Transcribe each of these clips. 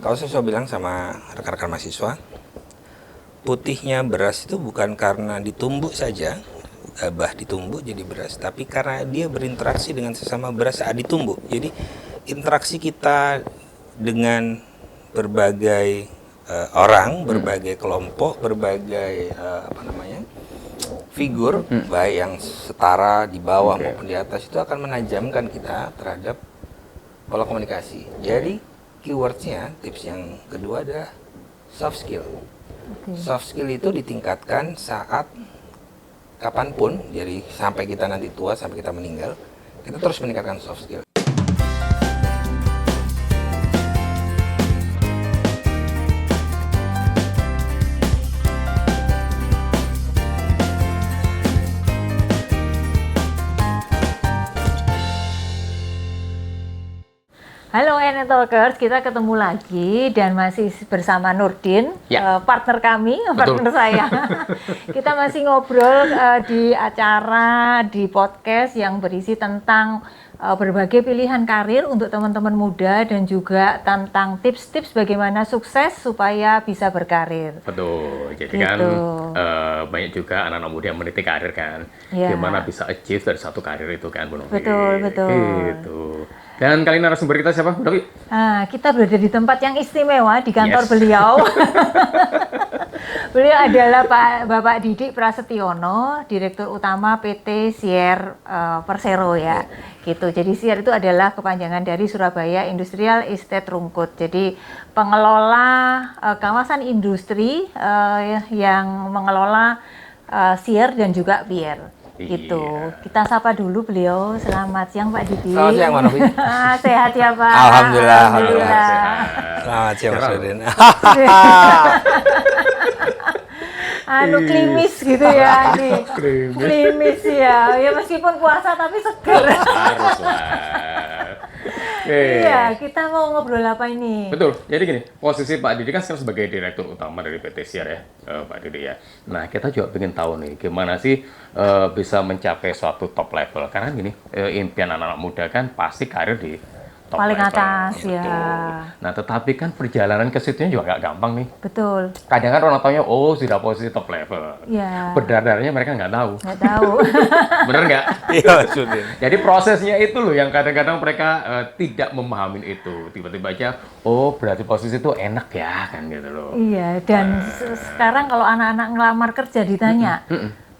kalau saya bilang sama rekan-rekan mahasiswa, putihnya beras itu bukan karena ditumbuk saja, gabah ditumbuk jadi beras, tapi karena dia berinteraksi dengan sesama beras saat ditumbuk. Jadi interaksi kita dengan berbagai orang, berbagai kelompok, berbagai figur, baik yang setara di bawah maupun di atas, itu akan menajamkan kita terhadap pola komunikasi. Jadi keywordsnya, tips yang kedua adalah soft skill. Soft skill itu ditingkatkan saat kapanpun, jadi sampai kita nanti tua, sampai kita meninggal, kita terus meningkatkan soft skill. Halo Talkers, kita ketemu lagi dan masih bersama Nurdin, partner kami, partner saya. Kita masih ngobrol di acara, di podcast yang berisi tentang berbagai pilihan karir untuk teman-teman muda dan juga tentang tips-tips bagaimana sukses supaya bisa berkarir. Betul, jadi gitu. Kan banyak juga anak-anak muda yang meniti karir kan, gimana bisa achieve dari satu karir itu kan, Bu Novi. Betul. Gitu. Dan kali ini narasumber kita siapa, Bu Novi? Kita berada di tempat yang istimewa di kantor beliau. Beliau adalah Bapak Didik Prasetyono, Direktur Utama PT Sier Persero ya. Gitu. Jadi Sier itu adalah kepanjangan dari Surabaya Industrial Estate Rungkut. Jadi pengelola kawasan industri yang mengelola Sier dan juga Pier. Gitu. Kita sapa dulu beliau. Selamat siang Pak Didi. Selamat siang Pak Novi. Sehat ya Pak? Alhamdulillah. Sehat. Selamat siang Mas Nurdin. Klimis gitu ya nih. Klimis ya. Ya meskipun puasa tapi seger. Harus lah. Iya, kita mau ngobrol apa ini? Betul. Jadi gini, posisi Pak Didi kan sekarang sebagai Direktur Utama dari PT Sier ya, Pak Didi ya. Nah, kita juga ingin tahu nih, gimana sih bisa mencapai suatu top level. Karena gini, impian anak-anak muda kan pasti karir di top paling level. atas ya. Nah, tetapi kan perjalanan ke situnya juga nggak gampang nih. Betul. Kadang kan orang taunya, sudah posisi top level. Iya. Berdarah-darahnya mereka nggak tahu. Nggak tahu. Bener nggak? Iya, Nurdin. Jadi prosesnya itu loh yang kadang-kadang mereka tidak memahami itu. Tiba-tiba aja, berarti posisi itu enak ya, kan gitu loh. Iya, dan sekarang kalau anak-anak ngelamar kerja ditanya,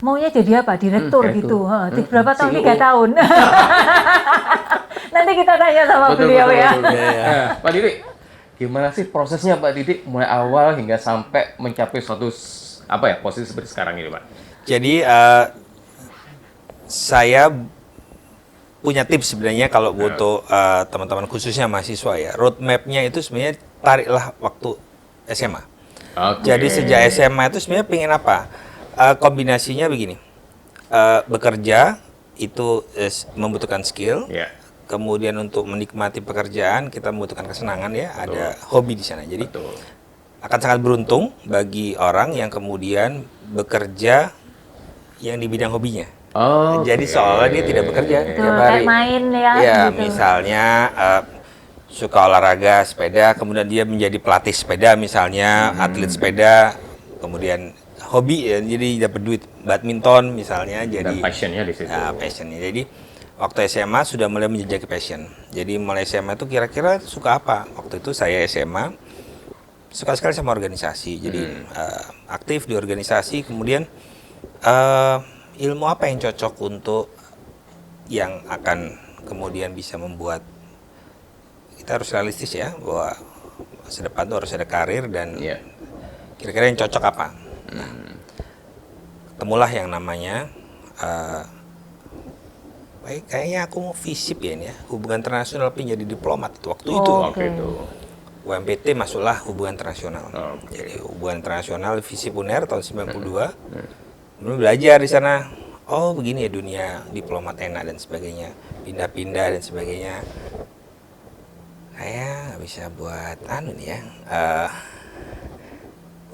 maunya jadi apa? Direktur gitu. Berapa tahun? 3 tahun. Nanti kita tanya sama beliau ya. Pak Didi, gimana sih prosesnya Pak Didi mulai awal hingga sampai mencapai suatu posisi seperti sekarang ini, Pak? Jadi saya punya tips sebenarnya kalau untuk teman-teman khususnya mahasiswa ya. Roadmap-nya itu sebenarnya tariklah waktu SMA. Jadi sejak SMA itu sebenarnya pengen apa? Kombinasinya begini. Bekerja itu membutuhkan skill. Kemudian untuk menikmati pekerjaan kita membutuhkan kesenangan ya. Ada hobi di sana. Jadi akan sangat beruntung bagi orang yang kemudian bekerja yang di bidang hobinya. Jadi seolah dia tidak bekerja tiap hari. Kayak main ya. Ya, gitu. misalnya suka olahraga sepeda, kemudian dia menjadi pelatih sepeda misalnya, atlet sepeda, kemudian hobi ya, jadi dapat duit badminton misalnya. Jadi passionnya di situ. Ya, passionnya. Jadi waktu SMA sudah mulai menjejaki passion. Jadi mulai SMA itu kira-kira suka apa? Waktu itu saya SMA suka sekali sama organisasi. Jadi aktif di organisasi. Kemudian ilmu apa yang cocok untuk yang akan kemudian bisa membuat kita harus realistis ya, bahwa masa depan itu harus ada karir dan kira-kira yang cocok apa. Nah, ketemulah yang namanya kayaknya aku mau FISIP ya ini ya, hubungan internasional jadi diplomat itu waktu itu. UMPT masuklah hubungan internasional. Jadi hubungan internasional FISIP UNER tahun 92. Kemudian belajar di sana. Begini ya dunia diplomat enak dan sebagainya. Pindah-pindah dan sebagainya. Kayak nggak bisa buat nih ya.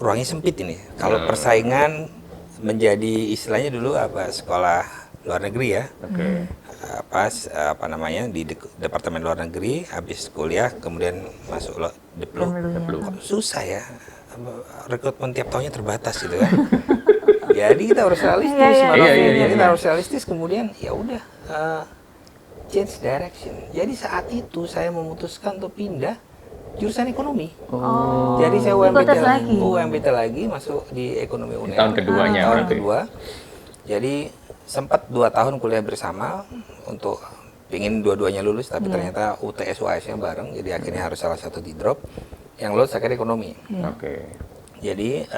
Ruangnya sempit ini. Kalau persaingan menjadi istilahnya dulu sekolah luar negeri ya. Di Departemen Luar Negeri, habis kuliah kemudian masuk Deplu. Susah ya, rekrutmen tiap tahunnya terbatas gitu kan. Jadi kita harus realistis, Iya. kita harus realistis. Kemudian ya udah change direction. Jadi saat itu saya memutuskan untuk pindah jurusan ekonomi. Jadi saya UMPT lagi masuk di ekonomi UNER. Tahun keduanya tahun berarti. kedua. Jadi sempat 2 tahun kuliah bersama untuk pingin dua-duanya lulus, tapi ternyata UTS UAS-nya bareng. Jadi akhirnya harus salah satu di drop. Yang lulus akhirnya ekonomi. Oke. Jadi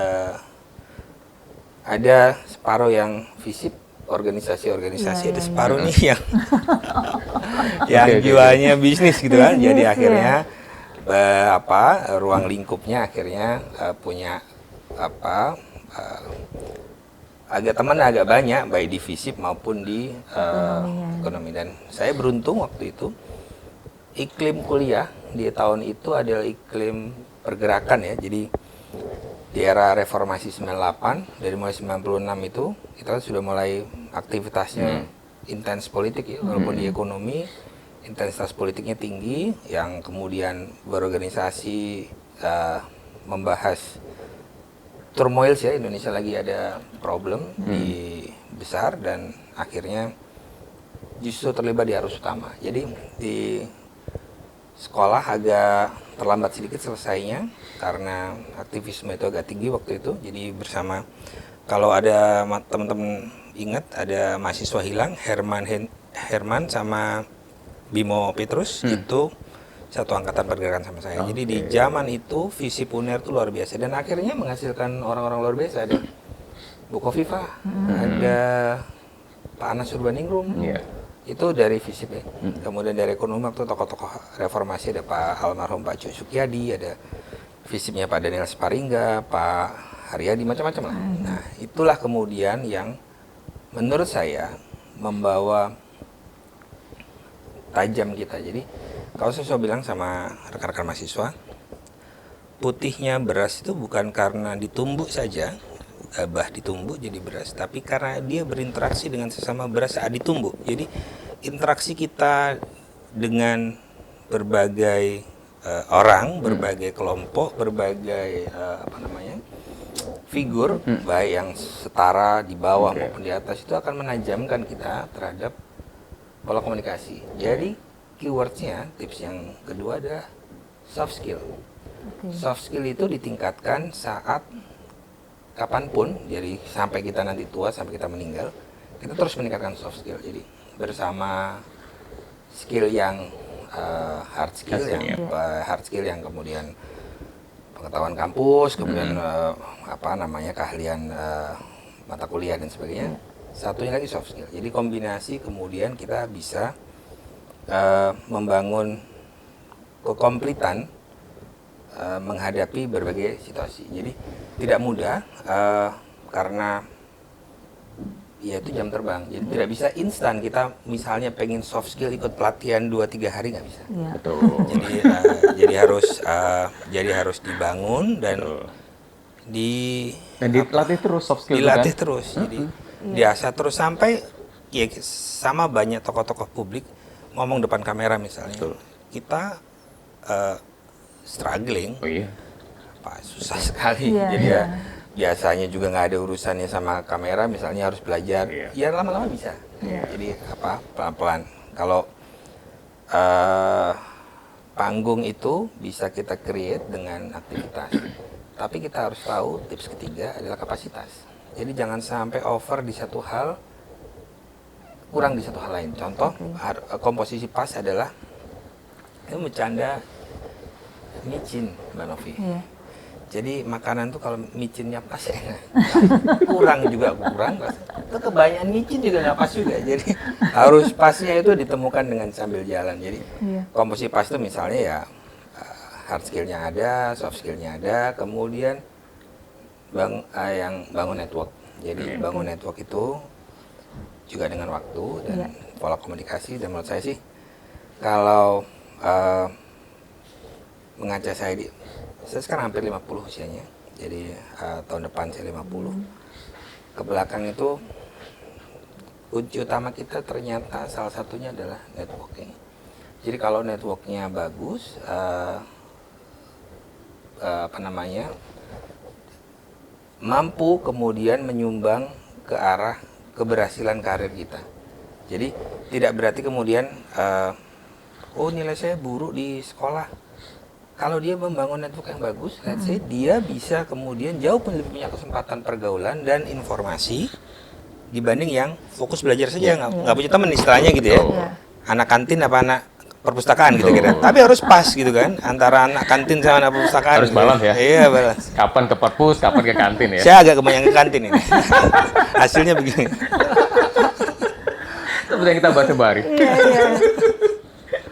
ada separuh yang FISIP, organisasi-organisasi, ada separuh nih yang jiwanya bisnis gitu kan. Jadi akhirnya ruang lingkupnya akhirnya punya agak banyak baik di FISIP maupun di ekonomi. Dan saya beruntung waktu itu iklim kuliah di tahun itu adalah iklim pergerakan ya. Jadi di era reformasi 98, dari mulai 96 itu kita sudah mulai aktivitasnya intens politik ya, walaupun di ekonomi intensitas politiknya tinggi, yang kemudian berorganisasi membahas turmoil ya, Indonesia lagi ada problem di besar, dan akhirnya justru terlibat di arus utama. Jadi di sekolah agak terlambat sedikit selesainya karena aktivisme itu agak tinggi waktu itu. Jadi bersama, kalau ada teman-teman ingat, ada mahasiswa hilang Herman sama Bimo Petrus, itu satu angkatan pergerakan sama saya. Jadi di zaman itu FISIP UNER itu luar biasa, dan akhirnya menghasilkan orang-orang luar biasa. Ada Bu Kofifa, ada Pak Anas Urbaningrum, itu dari FISIP ya. Kemudian dari ekonomi waktu tokoh-tokoh reformasi ada Pak almarhum Pak Cu Sukyadi, ada FISIP-nya Pak Daniel Sparingga, Pak Haryadi, macam-macam lah. Nah, itulah kemudian yang menurut saya membawa tajam kita. Jadi kalau saya bilang sama rekan-rekan mahasiswa, putihnya beras itu bukan karena ditumbuk saja, gabah ditumbuk jadi beras, tapi karena dia berinteraksi dengan sesama beras saat ditumbuk. Jadi interaksi kita dengan berbagai orang, berbagai kelompok, berbagai figur, baik yang setara di bawah maupun di atas, itu akan menajamkan kita terhadap pola komunikasi. Jadi keywordsnya, tips yang kedua adalah soft skill. Soft skill itu ditingkatkan saat kapanpun, jadi sampai kita nanti tua, sampai kita meninggal, kita terus meningkatkan soft skill. Jadi bersama skill yang hard skill, hard skill yang kemudian pengetahuan kampus, kemudian keahlian mata kuliah dan sebagainya. Satunya lagi soft skill. Jadi kombinasi, kemudian kita bisa membangun kekomplitan menghadapi berbagai situasi. Jadi tidak mudah karena ya itu jam terbang. Jadi tidak bisa instan. Kita misalnya pengen soft skill ikut pelatihan 2-3 hari nggak bisa. Betul. Jadi harus dibangun dan dilatih terus soft skill. Dilatih terus. Jadi biasa terus sampai ya sama banyak tokoh-tokoh publik ngomong depan kamera misalnya. Kita struggling. Susah sekali. Jadi biasanya juga nggak ada urusannya sama kamera, misalnya harus belajar. Ya lama-lama bisa. Jadi pelan-pelan. Kalau panggung itu bisa kita create dengan aktivitas. Tapi kita harus tahu tips ketiga adalah kapasitas. Jadi jangan sampai over di satu hal, kurang di satu hal lain. Contoh, komposisi pas adalah itu bercanda micin, Mbak Novi. Jadi makanan tuh kalau micinnya pas ya, kurang. Itu kebanyakan micin juga nggak pas juga. Jadi harus pasnya itu ditemukan dengan sambil jalan. Jadi komposisi pas itu misalnya ya hard skillnya ada, soft skillnya ada, kemudian yang bangun network. Jadi bangun network itu juga dengan waktu dan pola komunikasi. Dan menurut saya sih kalau mengaca saya sekarang hampir 50 usianya, jadi tahun depan saya 50. Ke belakang itu kunci utama kita ternyata salah satunya adalah networking. Jadi kalau networknya bagus, apa namanya, mampu kemudian menyumbang ke arah keberhasilan karir kita. Jadi tidak berarti kemudian oh nilai saya buruk di sekolah. Kalau dia membangun network yang bagus, let's say dia bisa kemudian jauh lebih punya kesempatan pergaulan dan informasi dibanding yang fokus belajar saja, nggak punya teman istilahnya gitu ya. Anak kantin apa anak perpustakaan gitu kira. Tapi harus pas gitu kan, antara anak kantin sama anak perpustakaan. Harus balance ya. Iya, balance. Kapan ke perpus, kapan ke kantin ya. Saya agak kebanyakan ke kantin ini. Hasilnya begini. Seperti yang kita bahas kemarin. Iya.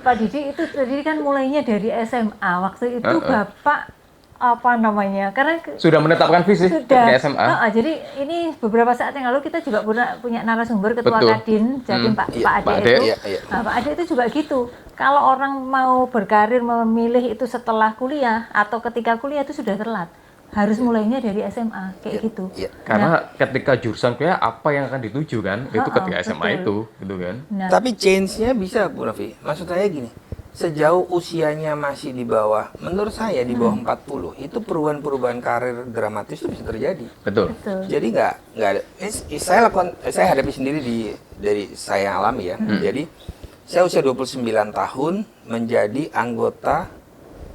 Pak Didi itu tadi kan mulainya dari SMA. Waktu itu Bapak apa namanya? Karena Sudah menetapkan visi sudah ke SMA. Jadi ini beberapa saat yang lalu kita juga punya narasumber ketua Betul. Kadin, Jatim Pak Pak Ade itu. Iya. Nah, Pak Ade itu juga gitu. Kalau orang mau berkarir memilih itu setelah kuliah atau ketika kuliah itu sudah telat. Harus mulainya dari SMA kayak gitu. Karena ketika jurusan kuliah apa yang akan dituju kan? Itu ketika SMA betul. itu, gitu kan? Nah, Tapi change-nya bisa, Bu Novi. Maksud saya gini, sejauh usianya masih di bawah, menurut saya di bawah 40, itu perubahan-perubahan karir dramatis itu bisa terjadi. Betul. betul. Jadi nggak ada. Saya hadapi sendiri dari saya yang alami ya. Jadi saya usia 29 tahun menjadi anggota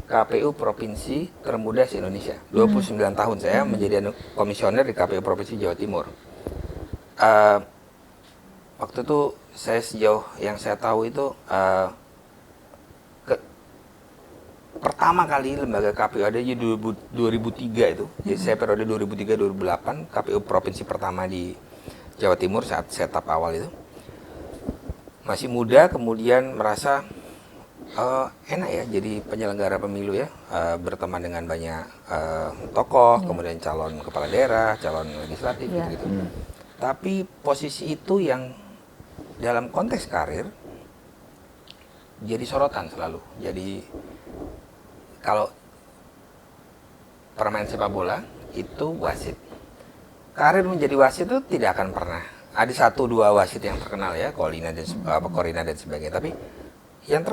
KPU Provinsi termuda se-Indonesia. 29 tahun saya menjadi komisioner di KPU Provinsi Jawa Timur. Waktu itu saya sejauh yang saya tahu itu pertama kali lembaga KPU ada di 2003 itu. Jadi saya periode 2003-2008 KPU Provinsi pertama di Jawa Timur saat setup awal itu. Masih muda kemudian merasa enak ya jadi penyelenggara pemilu ya, berteman dengan banyak tokoh, kemudian calon kepala daerah, calon legislatif gitu. Tapi posisi itu yang dalam konteks karir jadi sorotan selalu. Jadi kalau permain sepak bola itu wasit, karir menjadi wasit itu tidak akan pernah ada 1-2 wasit yang terkenal ya, Korina dan sebagainya. Tapi yang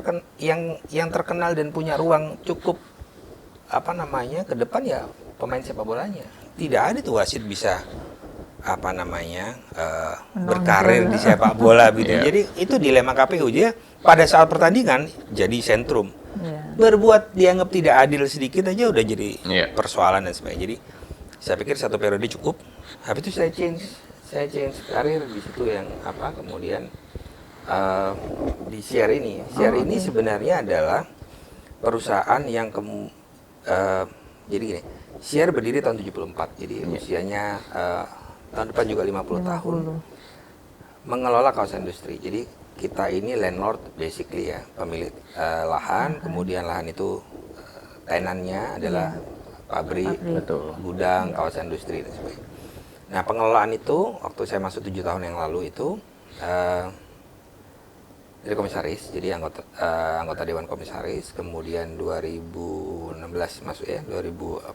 terkenal dan punya ruang cukup ke depan ya pemain sepak bolanya. Tidak ada tuh wasit bisa berkarir di sepak bola gitu. Jadi itu dilema KPU dia pada saat pertandingan jadi sentrum. Berbuat dianggap tidak adil sedikit aja udah jadi persoalan dan sebagainya. Jadi saya pikir 1 periode cukup. Habis itu saya change karir di situ yang kemudian di Share ini. Share ini sebenarnya adalah perusahaan yang jadi gini. Share berdiri tahun 74. Jadi usianya tahun depan juga 50 tahun. Mengelola kawasan industri. Jadi kita ini landlord basically ya, pemilik lahan, kemudian lahan itu tenannya adalah pabrik, gudang, kawasan industri dan sebagainya. Nah, pengelolaan itu waktu saya masuk 7 tahun yang lalu itu jadi komisaris, jadi anggota dewan komisaris, kemudian 2016 masuk ya, 21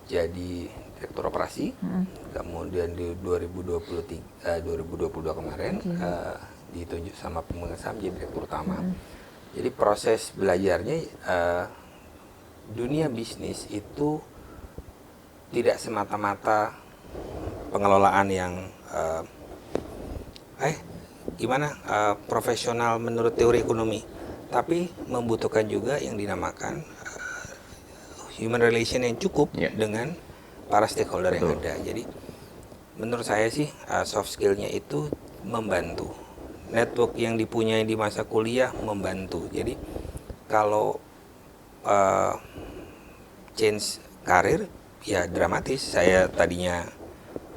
jadi direktur operasi, kemudian di 2022 kemarin ditunjuk sama pemegang saham jadi direktur utama. Jadi proses belajarnya dunia bisnis itu tidak semata-mata pengelolaan yang profesional menurut teori ekonomi, tapi membutuhkan juga yang dinamakan human relation yang cukup dengan para stakeholder yang ada. Jadi menurut saya sih soft skill-nya itu membantu. Network yang dipunyai di masa kuliah membantu. Jadi kalau change karir ya dramatis. Saya tadinya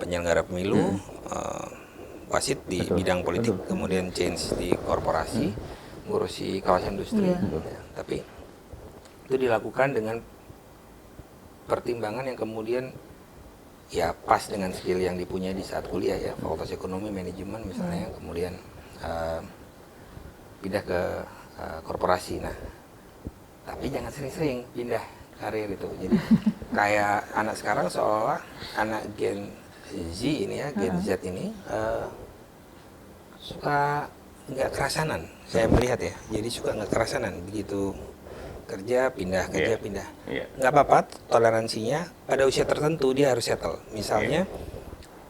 penyelenggara pemilu, wasit di bidang politik, kemudian change di korporasi, ngurusi kawasan industri. Tapi itu dilakukan dengan pertimbangan yang kemudian ya pas dengan skill yang dipunyai di saat kuliah ya, fakultas ekonomi manajemen misalnya, kemudian pindah ke korporasi. Nah, tapi jangan sering-sering pindah karir itu. Jadi kayak anak sekarang seolah anak Gen Z ini ya, Gen Z ini suka nggak kerasanan. Saya melihat ya, jadi suka nggak kerasanan begitu kerja pindah, kerja Iya. pindah. Iya. Nggak apa-apa, toleransinya pada usia tertentu dia harus settle. Misalnya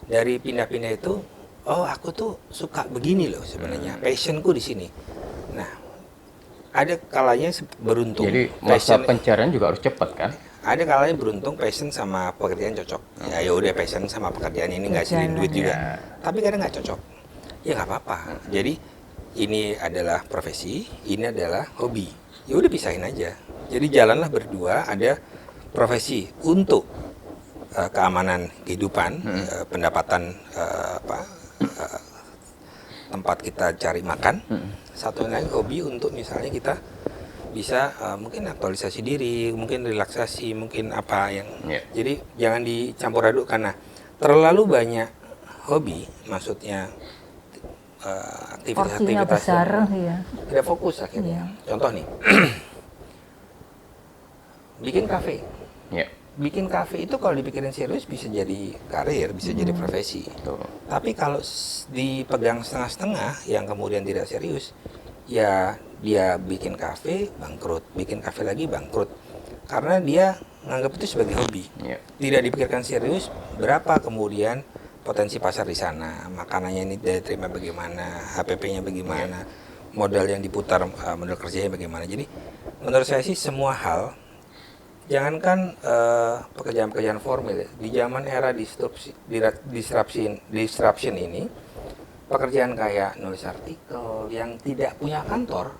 dari pindah-pindah itu, oh aku tuh suka begini loh sebenarnya, passionku di sini. Nah, ada kalanya beruntung. Jadi masa pencarian juga harus cepat kan? Ada kalanya beruntung passion sama pekerjaan cocok. Ya udah passion sama pekerjaan ini nggak hasilin duit juga. Ya. Tapi kadang nggak cocok. Ya nggak apa-apa. Jadi ini adalah profesi, ini adalah hobi. Ya udah pisahin aja. Jadi jalanlah berdua, ada profesi untuk keamanan kehidupan, pendapatan tempat kita cari makan. Satu lain hobi untuk misalnya kita bisa mungkin aktualisasi diri, mungkin relaksasi, mungkin apa yang. Jadi jangan dicampur aduk karena terlalu banyak hobi, maksudnya Porsinya aktivitas besar, yang ya. tidak fokus akhirnya. Contoh nih, bikin kafe. Ya. Bikin kafe itu kalau dipikirin serius bisa jadi karir, bisa jadi profesi. Betul. Tapi kalau dipegang setengah-setengah yang kemudian tidak serius, ya dia bikin kafe bangkrut, bikin kafe lagi bangkrut. Karena dia menganggap itu sebagai hobi. Ya. Tidak dipikirkan serius berapa kemudian potensi pasar di sana, makanannya ini diterima bagaimana, HPP-nya bagaimana, modal yang diputar, modal kerjanya bagaimana. Jadi menurut saya sih semua hal, jangankan pekerjaan-pekerjaan formal, di zaman era disruption ini, pekerjaan kayak nulis artikel yang tidak punya kantor,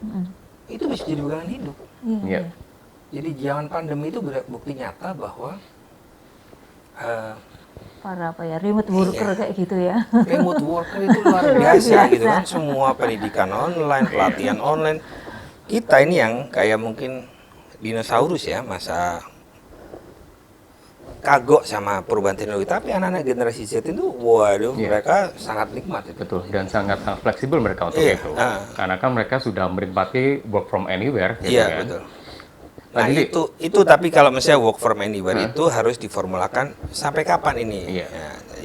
itu bisa jadi pegangan hidup. Iya. Jadi zaman pandemi itu bukti nyata bahwa Para remote worker kayak gitu ya. remote worker itu luar biasa gitu kan, semua pendidikan online, pelatihan online. Kita ini yang kayak mungkin dinosaurus ya, masa kagok sama perubahan teknologi, tapi anak-anak generasi Z itu waduh mereka sangat nikmat itu. Betul, dan sangat fleksibel mereka untuk itu. Karena kan mereka sudah menikmati work from anywhere gitu Iya, kan. betul. Nah, itu tapi kalau misalnya work from anywhere itu harus diformulakan sampai kapan ini.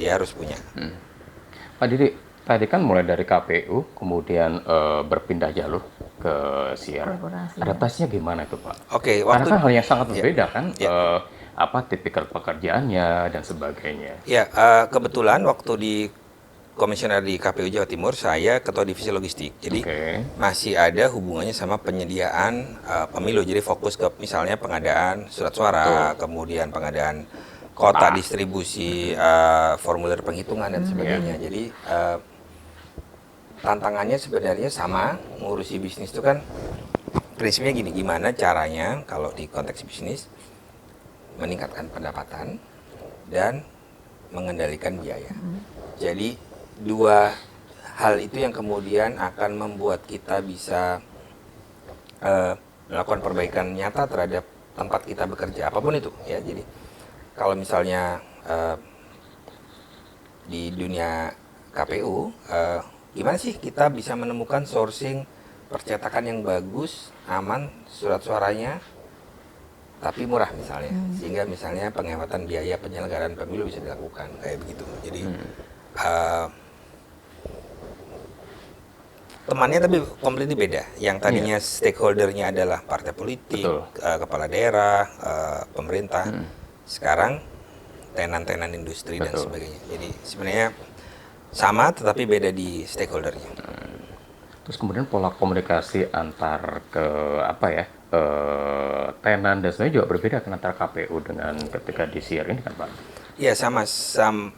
Ya harus punya. Pak Didi, tadi kan mulai dari KPU kemudian berpindah jalur ke Siar. Adaptasinya gimana itu, Pak? Oke, karena kan hal yang sangat berbeda kan, apa tipikal pekerjaannya dan sebagainya. Ya, kebetulan waktu di komisioner di KPU Jawa Timur, saya ketua divisi logistik. Jadi masih ada hubungannya sama penyediaan pemilu. Jadi fokus ke misalnya pengadaan surat suara, kemudian pengadaan kota distribusi, formulir penghitungan dan sebagainya. Jadi tantangannya sebenarnya sama, ngurusi bisnis itu kan prinsipnya gini, gimana caranya kalau di konteks bisnis meningkatkan pendapatan dan mengendalikan biaya. Jadi dua hal itu yang kemudian akan membuat kita bisa melakukan perbaikan nyata terhadap tempat kita bekerja, apapun itu ya. Jadi kalau misalnya di dunia KPU, gimana sih kita bisa menemukan sourcing percetakan yang bagus, aman, surat suaranya, tapi murah misalnya, sehingga misalnya penghematan biaya penyelenggaraan pemilu bisa dilakukan kayak begitu. Jadi temannya tapi completely beda. Yang tadinya stakeholdernya adalah partai politik, kepala daerah, pemerintah, sekarang tenan-tenan industri dan sebagainya. Jadi sebenarnya sama tetapi beda di stakeholdernya. Terus kemudian pola komunikasi antar tenan dan sebagainya juga berbeda kan antara KPU dengan ketika di Siar ini kan, Pak? Ya sama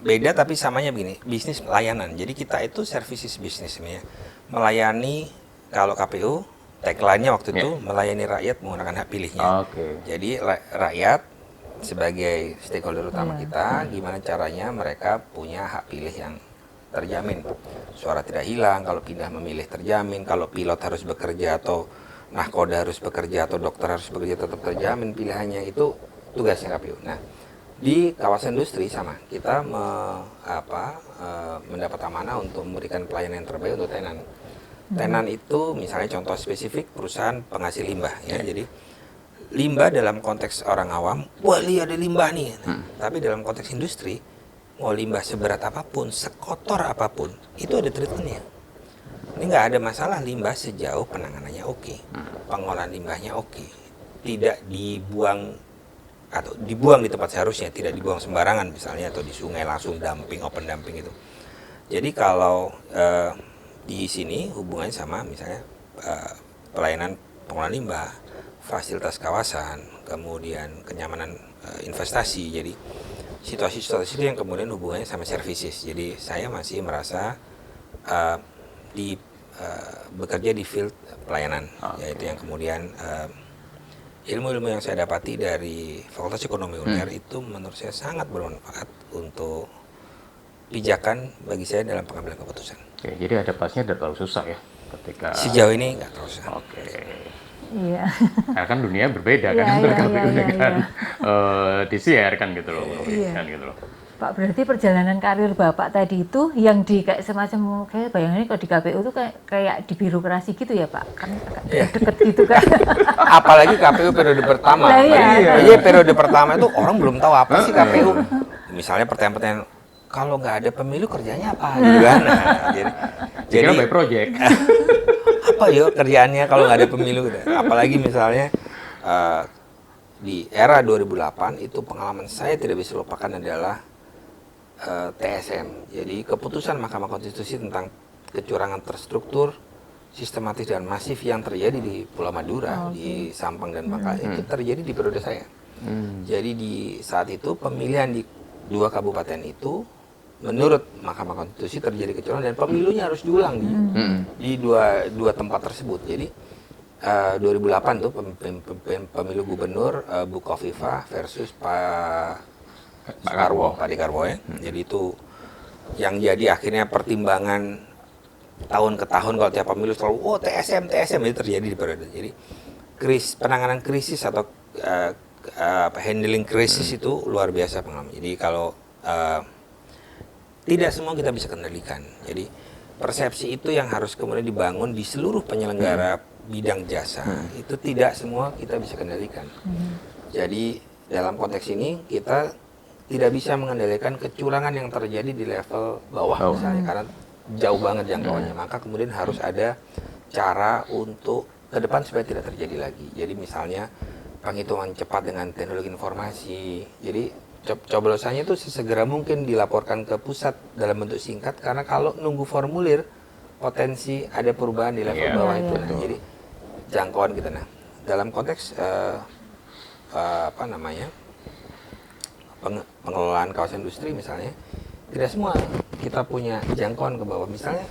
beda tapi samanya begini, bisnis layanan. Jadi kita itu services bisnis sebenarnya. Melayani, kalau KPU tagline-nya waktu itu melayani rakyat menggunakan hak pilihnya. Jadi rakyat sebagai stakeholder utama kita, gimana caranya mereka punya hak pilih yang terjamin. Suara tidak hilang, kalau pindah memilih terjamin, kalau pilot harus bekerja atau nahkoda harus bekerja atau dokter harus bekerja tetap terjamin pilihannya, itu tugasnya KPU. Nah, di kawasan industri sama, kita mendapat amanah untuk memberikan pelayanan yang terbaik untuk tenan. Tenan itu misalnya contoh spesifik perusahaan penghasil limbah ya. Jadi limbah dalam konteks orang awam, wah lihat ada limbah nih. Tapi dalam konteks industri, mau limbah seberat apapun, sekotor apapun, itu ada treatmentnya. Ini nggak ada masalah limbah sejauh penanganannya oke, pengolahan limbahnya oke, tidak dibuang atau dibuang di tempat seharusnya, tidak dibuang sembarangan misalnya, atau di sungai langsung dumping, open dumping itu. Jadi kalau di sini hubungannya sama misalnya pelayanan pengolahan limbah, fasilitas kawasan, kemudian kenyamanan investasi. Jadi situasi-situasi itu yang kemudian hubungannya sama services. Jadi saya masih merasa bekerja di field pelayanan, yaitu yang kemudian ilmu-ilmu yang saya dapati dari Fakultas Ekonomi UNER itu menurut saya sangat bermanfaat untuk pijakan bagi saya dalam pengambilan keputusan. Oke, jadi adaptasinya tidak terlalu susah ya ketika sejauh ini nggak terlalu susah. Oke. Iya. Karena kan dunia berbeda kan Iya, antara iya, KPU iya, dengan iya. DCR kan gitu loh, Iya. kan gitu loh. Pak, berarti perjalanan karir Bapak tadi itu yang di kayak semacam, kayak bayangannya kalau di KPU itu kayak di birokrasi gitu ya Pak? Kan agak deket gitu kan. Apalagi KPU periode pertama. Lah, iya. Iya, periode pertama itu orang belum tahu apa sih KPU. Misalnya pertanyaan-pertanyaan, kalau nggak ada pemilu kerjanya apa? Gitu kan. Nah, Jadi by project. apa yuk kerjaannya kalau nggak ada pemilu? Apalagi misalnya di era 2008 itu pengalaman saya tidak bisa lupakan adalah TSM. Jadi keputusan Mahkamah Konstitusi tentang kecurangan terstruktur, sistematis dan masif yang terjadi di Pulau Madura, di Sampang dan Bangka itu terjadi di periode saya. Jadi di saat itu pemilihan di 2 kabupaten itu menurut Mahkamah Konstitusi terjadi kecurangan dan pemilunya harus diulang di dua tempat tersebut. Jadi 2008 tuh pemilu gubernur Bu Khofifah versus Pak Dekarwo ya. Jadi itu yang jadi akhirnya pertimbangan tahun ke tahun kalau tiap pemilu selalu TSM itu terjadi di periode. Jadi penanganan krisis atau handling krisis itu luar biasa pengalaman. Jadi kalau tidak semua kita bisa kendalikan. Jadi persepsi itu yang harus kemudian dibangun di seluruh penyelenggara bidang jasa. Itu tidak semua kita bisa kendalikan. Jadi dalam konteks ini kita tidak bisa mengendalikan kecurangan yang terjadi di level bawah misalnya, karena jauh banget jangkauannya. Maka kemudian harus ada cara untuk ke depan supaya tidak terjadi lagi. Jadi misalnya penghitungan cepat dengan teknologi informasi. Jadi coblosannya itu sesegera mungkin dilaporkan ke pusat dalam bentuk singkat, karena kalau nunggu formulir potensi ada perubahan di level bawah itu. Nah, jadi jangkauan kita. Nah, dalam konteks pengelolaan kawasan industri misalnya, tidak semua kita punya jangkauan ke bawah. Misalnya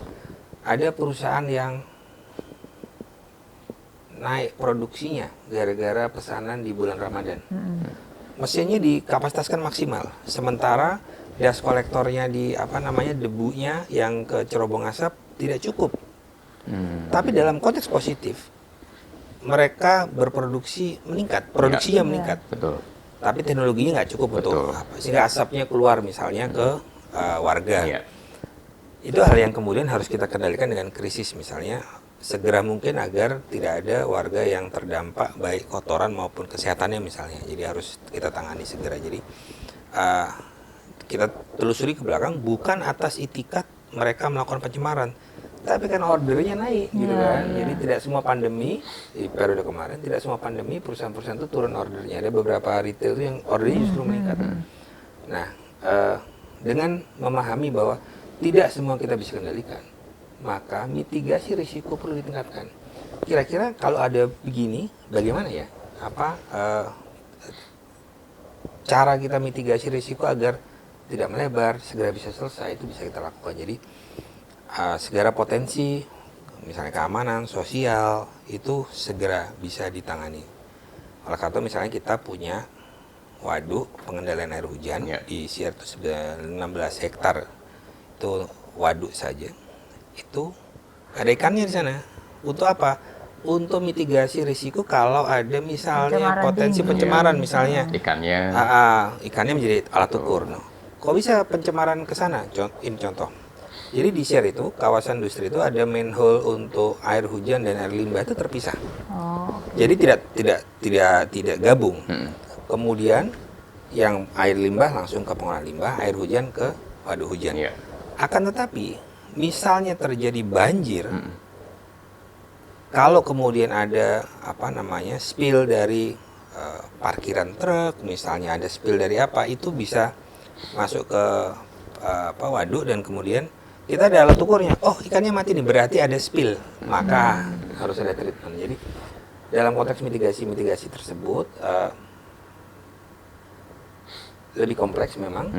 ada perusahaan yang naik produksinya gara-gara pesanan di bulan Ramadan. Mesinnya dikapasitaskan maksimal, sementara gas kolektornya debunya yang ke cerobong asap tidak cukup. Tapi dalam konteks positif, mereka berproduksi meningkat, produksinya meningkat. Betul. Tapi teknologinya nggak cukup untuk sehingga asapnya keluar misalnya ke warga. Itu hal yang kemudian harus kita kendalikan dengan krisis misalnya segera mungkin agar tidak ada warga yang terdampak baik kotoran maupun kesehatannya misalnya. Jadi harus kita tangani segera. Jadi kita telusuri ke belakang, bukan atas itikat mereka melakukan pencemaran, tapi kan ordernya naik gitu kan. Jadi tidak semua pandemi di periode kemarin, tidak semua pandemi perusahaan-perusahaan itu turun ordernya. Ada beberapa retail itu yang ordernya justru meningkat. Nah, dengan memahami bahwa tidak semua kita bisa kendalikan, maka mitigasi risiko perlu ditingkatkan. Kira-kira kalau ada begini, bagaimana ya? Cara kita mitigasi risiko agar tidak melebar, segera bisa selesai, itu bisa kita lakukan. Jadi segera potensi, misalnya keamanan, sosial, itu segera bisa ditangani. Oleh karena itu misalnya kita punya waduk pengendalian air hujan di Siar itu 16 hektar, itu waduk saja. Itu ada ikannya di sana. Untuk apa? Untuk mitigasi risiko kalau ada misalnya potensi pencemaran misalnya. Ikannya menjadi alat ukur. Kok bisa pencemaran ke sana? Ini contoh. Jadi di Siar itu, kawasan industri itu ada manhole untuk air hujan dan air limbah itu terpisah. Jadi tidak gabung. Kemudian yang air limbah langsung ke pengolahan limbah, air hujan ke waduk hujan. Akan tetapi, misalnya terjadi banjir, kalau kemudian ada spill dari parkiran truk, misalnya ada spill dari apa, itu bisa masuk ke waduk dan kemudian kita ada alat ukurnya. Oh, ikannya mati nih, berarti ada spill, maka harus ada treatment. Jadi dalam konteks mitigasi tersebut lebih kompleks memang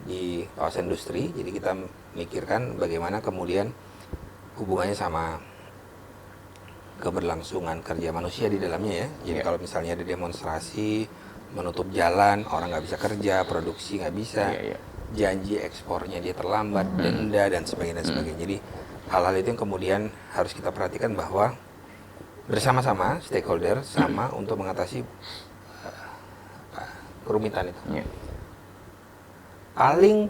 di kawasan industri. Jadi kita mikirkan bagaimana kemudian hubungannya sama keberlangsungan kerja manusia di dalamnya ya. Jadi kalau misalnya ada demonstrasi, menutup jalan, orang nggak bisa kerja, produksi nggak bisa, janji ekspornya dia terlambat, denda dan sebagainya. Jadi hal-hal itu yang kemudian harus kita perhatikan bahwa bersama-sama stakeholder sama untuk mengatasi kerumitan itu. Paling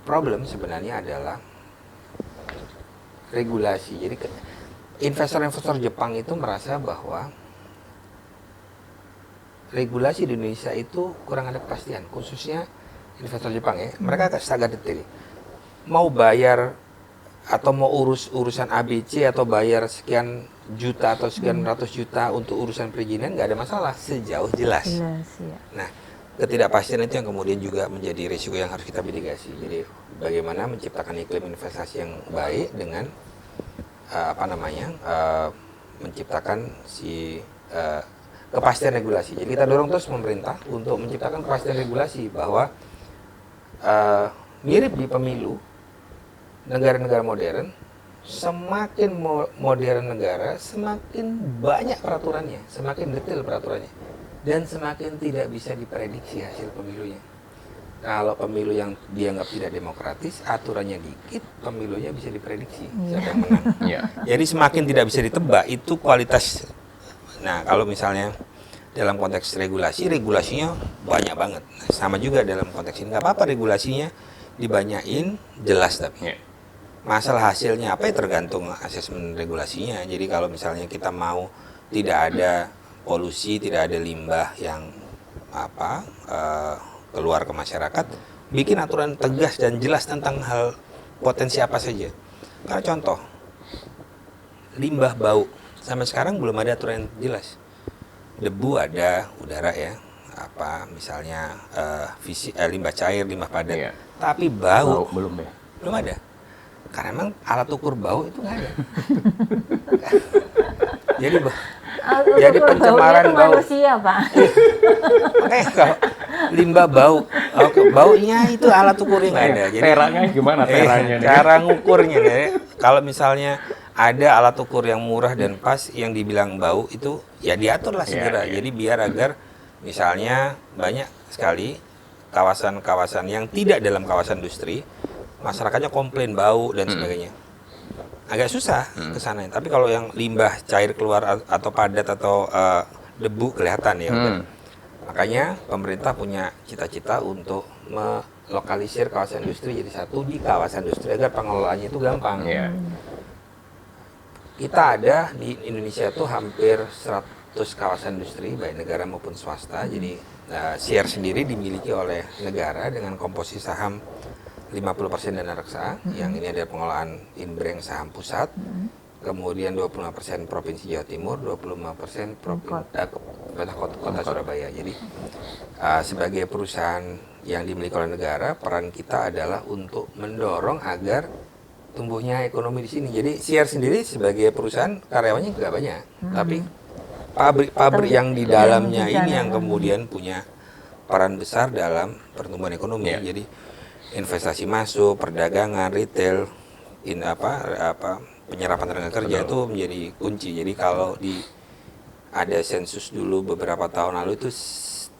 problem sebenarnya adalah regulasi. Jadi investor-investor Jepang itu merasa bahwa regulasi di Indonesia itu kurang ada kepastian, khususnya investor Jepang ya. Mereka sangat detail. Mau bayar atau mau urusan ABC atau bayar sekian juta atau sekian ratus juta untuk urusan perizinan nggak ada masalah sejauh jelas. Ya. Nah, ketidakpastian itu yang kemudian juga menjadi risiko yang harus kita mitigasi. Jadi bagaimana menciptakan iklim investasi yang baik dengan menciptakan kepastian regulasi. Jadi kita dorong terus pemerintah untuk menciptakan kepastian regulasi bahwa mirip di pemilu negara-negara modern, semakin modern negara, semakin banyak peraturannya, semakin detail peraturannya, dan semakin tidak bisa diprediksi hasil pemilunya. Kalau pemilu yang dianggap tidak demokratis, aturannya dikit, pemilunya bisa diprediksi siapa yang menang. Jadi semakin tidak bisa ditebak, itu kualitas. Nah, kalau misalnya dalam konteks regulasinya banyak banget. Nah, sama juga dalam konteks ini, nggak apa-apa regulasinya dibanyain, jelas tapi. Masalah hasilnya apa ya tergantung asesmen regulasinya. Jadi kalau misalnya kita mau tidak ada polusi, tidak ada limbah yang keluar ke masyarakat, bikin aturan tegas dan jelas tentang hal potensi apa saja. Karena contoh, limbah bau, sampai sekarang belum ada aturan yang jelas. Debu ada, udara ya, misalnya limbah cair, limbah padat, tapi bau belum ada. Karena memang alat ukur bau itu nggak ada. Jadi pencemaran bau. Manusia, Pak. Makanya kalau limbah bau, baunya itu alat ukurnya nggak ada. Jadi teranya gimana teranya? Cara ngukurnya, kalau misalnya ada alat ukur yang murah dan pas yang dibilang bau itu ya diaturlah segera. Jadi biar agar misalnya banyak sekali kawasan-kawasan yang tidak dalam kawasan industri, masyarakatnya komplain bau dan sebagainya. Agak susah ke sana. Tapi kalau yang limbah cair keluar atau padat atau debu kelihatan ya. Makanya pemerintah punya cita-cita untuk melokalisir kawasan industri jadi satu di kawasan industri agar pengelolaannya itu gampang. Kita ada di Indonesia itu hampir 100 kawasan industri baik negara maupun swasta. Jadi share sendiri dimiliki oleh negara dengan komposisi saham 50% dana reksa, yang ini ada pengelolaan Inbreng saham pusat, kemudian 25% Provinsi Jawa Timur, 25% Kota Surabaya. Jadi sebagai perusahaan yang dimiliki oleh negara, peran kita adalah untuk mendorong agar tumbuhnya ekonomi di sini. Jadi share sendiri sebagai perusahaan karyawannya nggak banyak, tapi pabrik yang di dalamnya ini yang kemudian punya peran besar dalam pertumbuhan ekonomi. Jadi investasi masuk, perdagangan, retail, penyerapan tenaga kerja itu menjadi kunci. Jadi kalau ada sensus dulu beberapa tahun lalu itu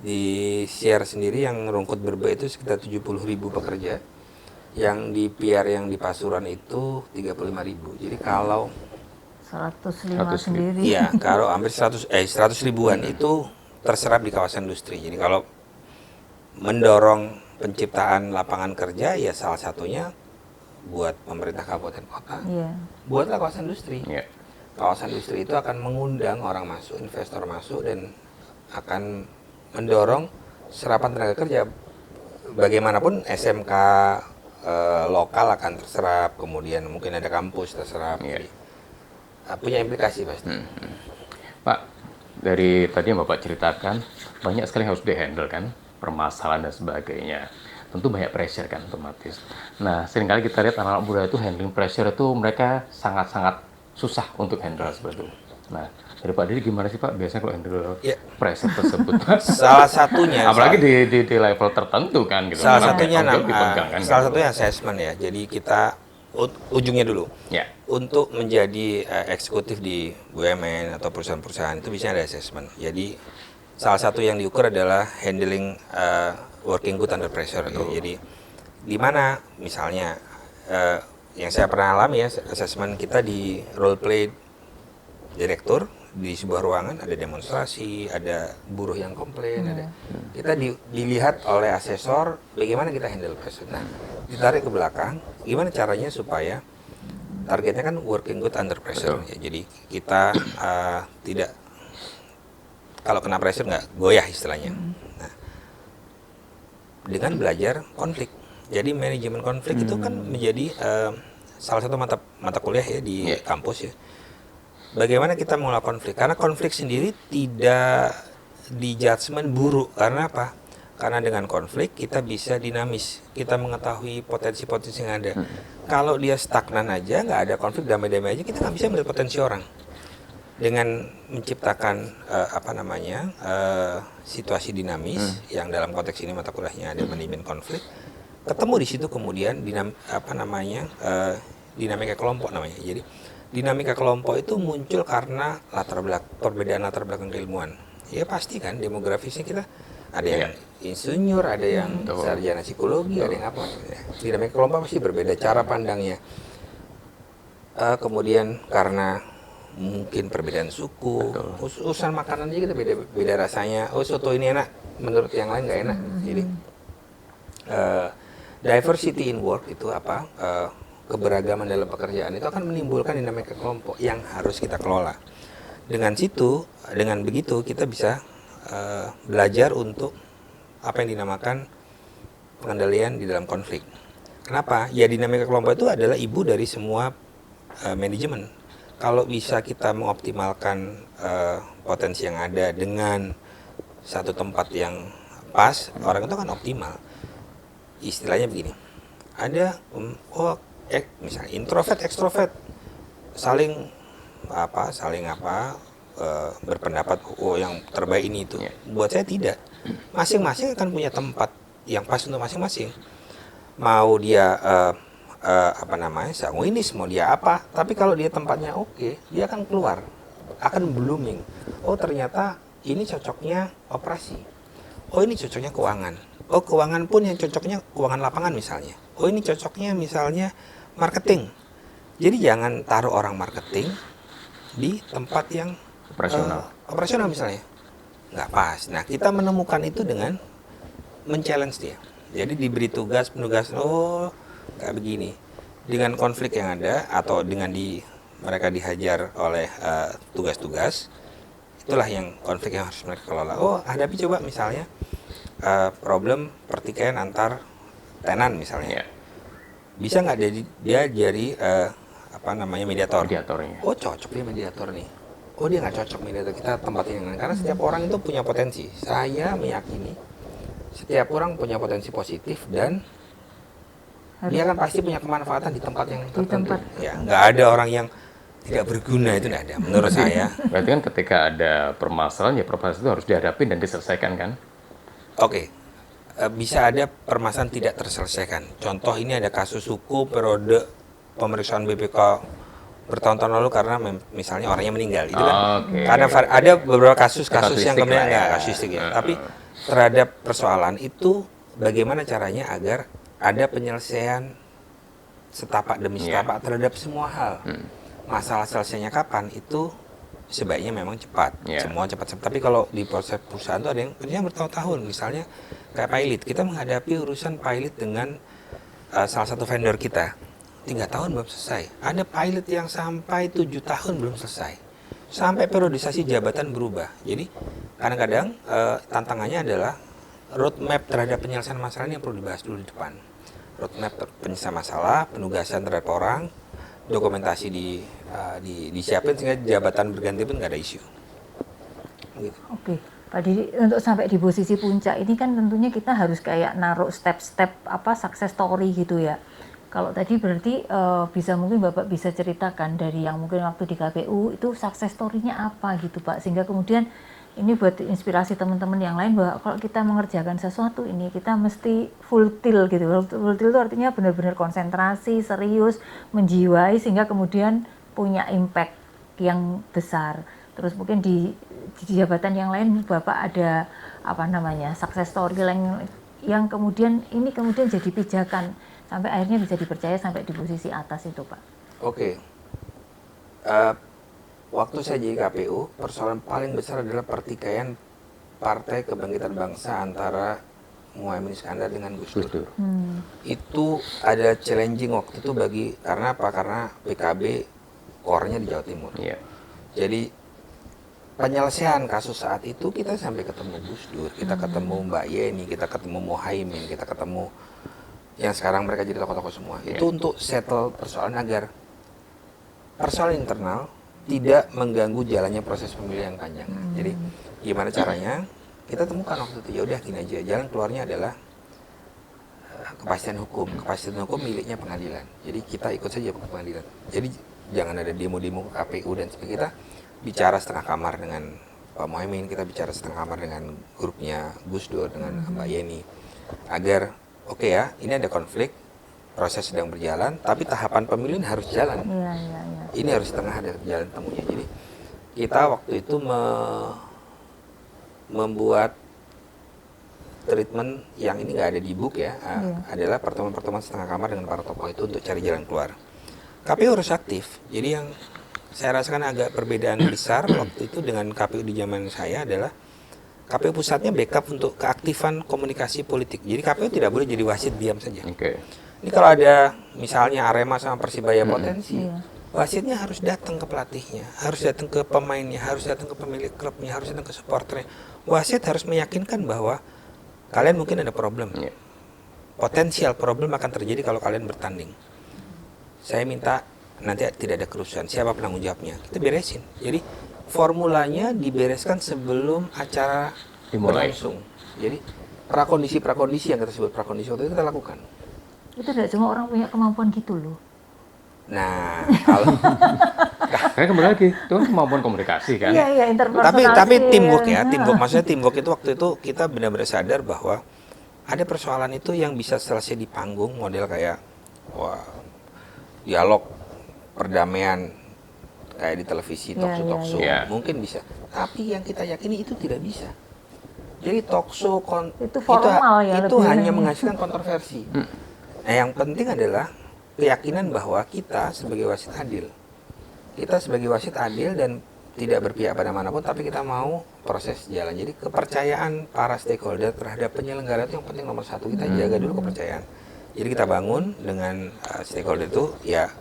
di share sendiri yang Rungkut Berba itu sekitar 70.000 pekerja, yang di PR yang di Pasuruan itu 35.000. Jadi kalau 105 sendiri. Iya, kalau hampir 100 ribuan itu terserap di kawasan industri. Jadi kalau mendorong penciptaan lapangan kerja ya salah satunya buat pemerintah kabupaten kota, buatlah kawasan industri. Kawasan industri itu akan mengundang orang masuk, investor masuk, dan akan mendorong serapan tenaga kerja. Bagaimanapun SMK lokal akan terserap, kemudian mungkin ada kampus terserap. Jadi, punya implikasi pasti. Pak, dari tadi yang Bapak ceritakan, banyak sekali yang harus di-handle kan, permasalahan dan sebagainya. Tentu banyak pressure kan otomatis. Nah, seringkali kita lihat anak-anak muda itu handling pressure itu mereka sangat-sangat susah untuk handle seperti itu. Nah, dari Pak Didi gimana sih Pak biasanya kalau handle pressure tersebut? Salah satunya, Apalagi di level tertentu kan gitu. salah Karena satunya, tanggung jawab dipegang kan, salah gitu. satunya assessment ya. Jadi kita ujungnya dulu. Ya. Untuk menjadi eksekutif di BUMN atau perusahaan-perusahaan itu bisa ada assessment. Jadi salah satu yang diukur adalah handling working good under pressure. Ya. Jadi di mana misalnya yang saya pernah alami ya, assessment kita di role play direktur di sebuah ruangan, ada demonstrasi, ada buruh yang komplain, ada kita dilihat oleh asesor bagaimana kita handle pressure. Nah, ditarik ke belakang, gimana caranya supaya targetnya kan working good under pressure. Ya, jadi kita tidak, kalau kena pressure nggak goyah istilahnya. Nah, dengan belajar konflik. Jadi manajemen konflik itu kan menjadi salah satu mata kuliah ya di kampus ya. Bagaimana kita mengelola konflik? Karena konflik sendiri tidak di judgement buruk. Karena apa? Karena dengan konflik kita bisa dinamis. Kita mengetahui potensi-potensi yang ada. Kalau dia stagnan aja, nggak ada konflik, damai-damai aja, kita nggak bisa melihat potensi orang. Dengan menciptakan situasi dinamis, yang dalam konteks ini mata kuliahnya ada manajemen konflik, ketemu di situ kemudian dinamika kelompok namanya. Jadi dinamika kelompok itu muncul karena perbedaan latar belakang keilmuan. Ya pasti kan demografisnya kita ada yang insinyur, ada yang sarjana psikologi, ada yang apa. Dinamika kelompok pasti berbeda cara pandangnya. Kemudian karena mungkin perbedaan suku, urusan makanan aja kita beda rasanya. Oh soto ini enak, menurut yang lain nggak enak. Jadi diversity in work itu apa? Keberagaman dalam pekerjaan itu akan menimbulkan dinamika kelompok yang harus kita kelola. Dengan begitu kita bisa belajar untuk apa yang dinamakan pengendalian di dalam konflik. Kenapa? Ya dinamika kelompok itu adalah ibu dari semua manajemen. Kalau bisa kita mengoptimalkan potensi yang ada dengan satu tempat yang pas, orang itu akan optimal. Istilahnya begini, ada misalnya introvert, ekstrovert saling berpendapat yang terbaik ini itu. Buat saya tidak. Masing-masing akan punya tempat yang pas untuk masing-masing. Mau dia sanguinis, mau dia apa, tapi kalau dia tempatnya oke, dia akan keluar, akan blooming. Oh ternyata ini cocoknya operasi. Oh ini cocoknya keuangan. Oh keuangan pun yang cocoknya keuangan lapangan misalnya. Oh ini cocoknya misalnya marketing. Jadi jangan taruh orang marketing di tempat yang operasional misalnya. Nggak pas. Nah kita menemukan itu dengan men-challenge dia. Jadi diberi tugas, penugasan, kayak begini. Dengan konflik yang ada atau dengan mereka dihajar oleh tugas-tugas, itulah yang konflik yang harus mereka kelola. Hadapi coba misalnya problem pertikaian antar tenan misalnya. Bisa nggak dia jadi mediator? Mediatornya. Oh cocok dia mediator nih. Oh dia nggak cocok mediator, kita tempatin yang lain. Karena setiap orang itu punya potensi. Saya meyakini setiap orang punya potensi positif dan dia kan pasti punya kemanfaatan di tempat yang tertentu. Ya, nggak ada orang yang tidak berguna, itu nggak ada menurut saya. Berarti kan ketika ada permasalahan, ya permasalahan itu harus dihadapi dan diselesaikan kan? Oke. Bisa ada permasalahan tidak terselesaikan. Contoh ini ada kasus hukum periode pemeriksaan BPK bertahun-tahun lalu karena misalnya orangnya meninggal. Itu kan karena ada beberapa kasus yang kemudian kasusistik ya. Tapi terhadap persoalan itu bagaimana caranya agar ada penyelesaian setapak demi setapak terhadap semua hal. Masalah selesainya kapan itu sebaiknya memang cepat, semua cepat. Tapi kalau di proses perusahaan itu ada yang kerjanya bertahun-tahun, misalnya kayak pilot, kita menghadapi urusan pilot dengan salah satu vendor kita, 3 tahun belum selesai. Ada pilot yang sampai 7 tahun belum selesai, sampai periodisasi jabatan berubah. Jadi kadang-kadang tantangannya adalah roadmap terhadap penyelesaian masalah ini yang perlu dibahas dulu di depan. Roadmap penyelesaian masalah, penugasan terhadap orang, dokumentasi disiapin sehingga jabatan berganti pun nggak ada isu. gitu. Oke, Pak Didi, untuk sampai di posisi puncak ini kan tentunya kita harus kayak naruh step-step success story gitu ya. Kalau tadi berarti bisa mungkin Bapak bisa ceritakan dari yang mungkin waktu di KPU itu success story-nya apa gitu Pak, sehingga kemudian ini buat inspirasi teman-teman yang lain bahwa kalau kita mengerjakan sesuatu ini kita mesti full tilt gitu. Full tilt itu artinya benar-benar konsentrasi, serius, menjiwai sehingga kemudian punya impact yang besar. Terus mungkin di jabatan yang lain Bapak ada success story yang kemudian jadi pijakan sampai akhirnya bisa dipercaya sampai di posisi atas itu Pak. Oke. Waktu saya jadi KPU, persoalan paling besar adalah pertikaian Partai Kebangkitan Bangsa antara Muhaimin Iskandar dengan Gus Dur. Itu ada challenging waktu itu karena apa? Karena PKB core-nya di Jawa Timur. Yeah. Jadi penyelesaian kasus saat itu kita sampai ketemu Gus Dur, kita ketemu Mbak Yeni, kita ketemu Muhaimin, kita ketemu yang sekarang mereka jadi tokoh-tokoh semua. Itu untuk settle persoalan agar persoalan internal tidak mengganggu jalannya proses pemilu yang panjang. Jadi gimana caranya? Kita temukan waktu itu, ya udah gini aja, jalan keluarnya adalah kepastian hukum. Kepastian hukum miliknya pengadilan. Jadi kita ikut saja ke pengadilan. Jadi jangan ada demo-demo ke KPU dan sebagainya. Kita bicara setengah kamar dengan Pak Muhaimin, kita bicara setengah kamar dengan grupnya Gus Dur, dengan Mbak Yeni, agar oke ya, ini ada konflik, proses sedang berjalan, tapi tahapan pemilu ini harus jalan. Iya. Ini harus tengah ada jalan temunya. Jadi kita waktu itu membuat treatment yang ini nggak ada di book ya, adalah pertemuan-pertemuan setengah kamar dengan para tokoh itu untuk cari jalan keluar. KPU harus aktif. Jadi yang saya rasakan agak perbedaan besar waktu itu dengan KPU di zaman saya adalah KPU pusatnya backup untuk keaktifan komunikasi politik. Jadi KPU tidak boleh jadi wasit diam saja. Ini kalau ada misalnya Arema sama Persibaya potensi, wasitnya harus datang ke pelatihnya, harus datang ke pemainnya, harus datang ke pemilik klubnya, harus datang ke supporternya. Wasit harus meyakinkan bahwa kalian mungkin ada problem. Potensial problem akan terjadi kalau kalian bertanding. Saya minta nanti tidak ada kerusuhan. Siapa penanggung jawabnya? Kita beresin. Jadi formulanya dibereskan sebelum acara berlangsung. Jadi prakondisi yang kita sebut prakondisi waktu itu kita lakukan. Itu tidak semua orang punya kemampuan gitu loh. Nah, kalau Karena kembali lagi itu kan kemampuan komunikasi kan. Iya, interpersonal. tapi teamwork ya, maksudnya teamwork itu waktu itu kita benar-benar sadar bahwa ada persoalan itu yang bisa selesai di panggung, model kayak dialog perdamaian kayak di televisi talkshow mungkin bisa, tapi yang kita yakini itu tidak bisa. Jadi talkshow itu formal itu hanya menghasilkan kontroversi. Nah, yang penting adalah keyakinan bahwa kita sebagai wasit adil. Kita sebagai wasit adil dan tidak berpihak pada manapun, tapi kita mau proses jalan. Jadi kepercayaan para stakeholder terhadap penyelenggara itu yang penting nomor satu. Kita jaga dulu kepercayaan. Jadi kita bangun dengan stakeholder itu ya,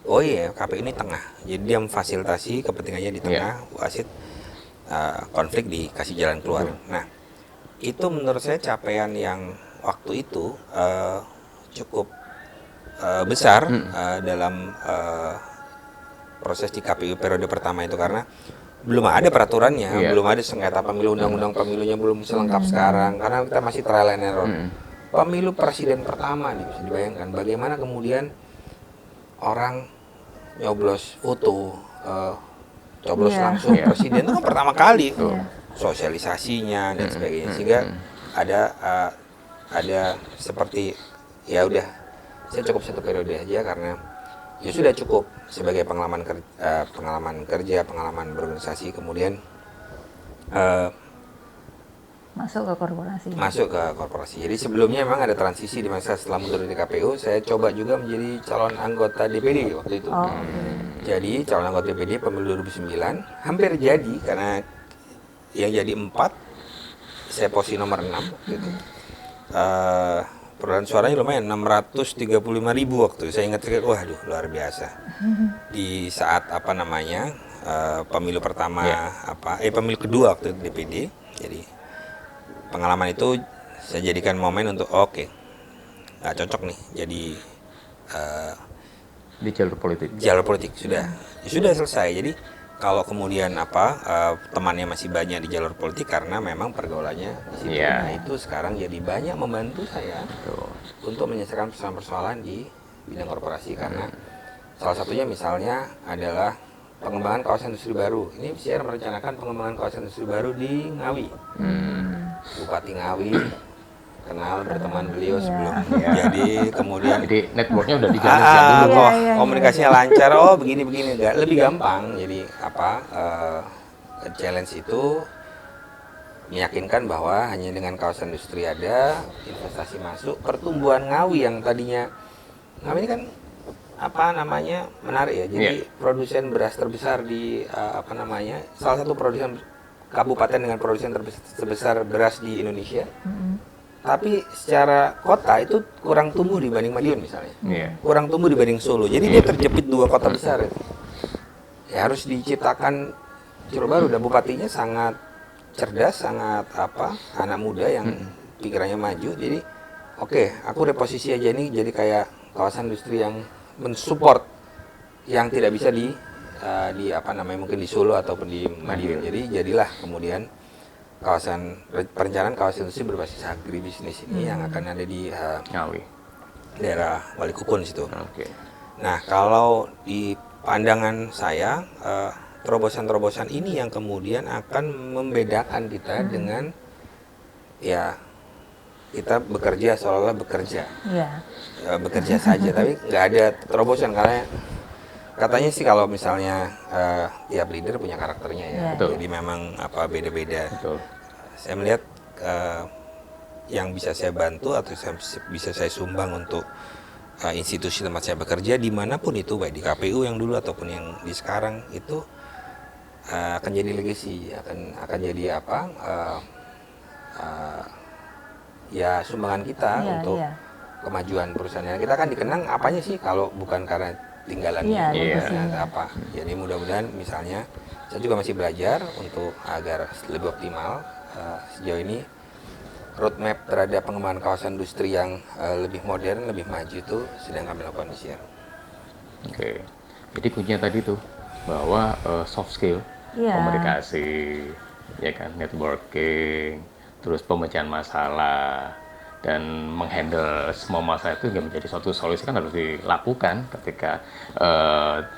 KPU ini tengah. Jadi dia memfasilitasi kepentingannya di tengah, wasit konflik dikasih jalan keluar. Nah, itu menurut saya capaian yang waktu itu cukup besar dalam proses di KPU periode pertama itu, karena belum ada peraturannya, belum ada sengketa pemilu, undang-undang pemilunya belum selengkap sekarang, karena kita masih trial and error. Pemilu presiden pertama nih, bisa dibayangkan bagaimana kemudian orang nyoblos foto, coblos langsung presiden itu kan pertama kali tuh, sosialisasinya dan sebagainya, sehingga ada seperti ya udah saya cukup satu periode aja karena ya sudah cukup sebagai pengalaman kerja, pengalaman berorganisasi, kemudian masuk ke korporasi. Jadi sebelumnya memang ada transisi di masa setelah mundur dari KPU, saya coba juga menjadi calon anggota DPD waktu itu. Jadi calon anggota DPD pemilu 2009 hampir jadi, karena yang jadi 4, saya posisi nomor 6 gitu. Perolehan suaranya lumayan, 635.000 waktu. Saya ingat, waduh luar biasa. Di saat pemilu pertama pemilu kedua waktu itu DPD. Jadi pengalaman itu saya jadikan momen untuk nggak cocok nih jadi di jalur politik. Sudah selesai. Jadi kalau kemudian temannya masih banyak di jalur politik karena memang pergaulannya di situ. Iya. Nah, itu sekarang jadi banyak membantu saya untuk menyelesaikan persoalan-persoalan di bidang korporasi karena salah satunya misalnya adalah pengembangan kawasan industri baru. Ini PCR merencanakan pengembangan kawasan industri baru di Ngawi. Bupati Ngawi kenal berteman beliau sebelum jadi kemudian Jadi networknya udah dijalin sejak dulu. Iya, iya, komunikasinya lancar, begini enggak lebih gampang. Jadi challenge itu meyakinkan bahwa hanya dengan kawasan industri ada, investasi masuk, pertumbuhan Ngawi yang tadinya Ngawi ini kan menarik ya. Jadi produsen beras terbesar di salah satu produsen kabupaten dengan produsen terbesar beras di Indonesia. Tapi secara kota itu kurang tumbuh dibanding Madiun misalnya. Kurang tumbuh dibanding Solo. Jadi dia terjepit dua kota besar itu. Ya harus diciptakan Ciro baru dan bupatinya sangat cerdas, sangat anak muda yang pikirannya maju. Jadi oke, aku reposisi aja ini jadi kayak kawasan industri yang mensupport yang tidak bisa mungkin di Solo ataupun di Madiun. Jadi jadilah kemudian perencanaan kawasan industri berbasis agribisnis ini yang akan ada di Ngawi, daerah Walikukun situ. Nah, kalau di pandangan saya terobosan-terobosan ini yang kemudian akan membedakan kita dengan kita bekerja seolah-olah bekerja saja, tapi nggak ada terobosan karena katanya sih kalau misalnya tiap leader punya karakternya ya, jadi memang beda-beda. Saya melihat yang bisa saya bantu atau bisa saya sumbang untuk institusi tempat saya bekerja dimanapun itu, baik di KPU yang dulu ataupun yang di sekarang itu akan jadi legacy, akan jadi sumbangan kita untuk kemajuan perusahaan. Kita kan dikenang apanya sih kalau bukan karena tinggalannya Jadi mudah-mudahan misalnya saya juga masih belajar untuk agar lebih optimal. Sejauh ini roadmap terhadap pengembangan kawasan industri yang lebih modern, lebih maju itu sedang kami lakukan di sini. Jadi kuncinya tadi tuh bahwa soft skill, komunikasi, ya kan, networking, terus pemecahan masalah dan menghandle semua masalah itu menjadi suatu solusi kan harus dilakukan ketika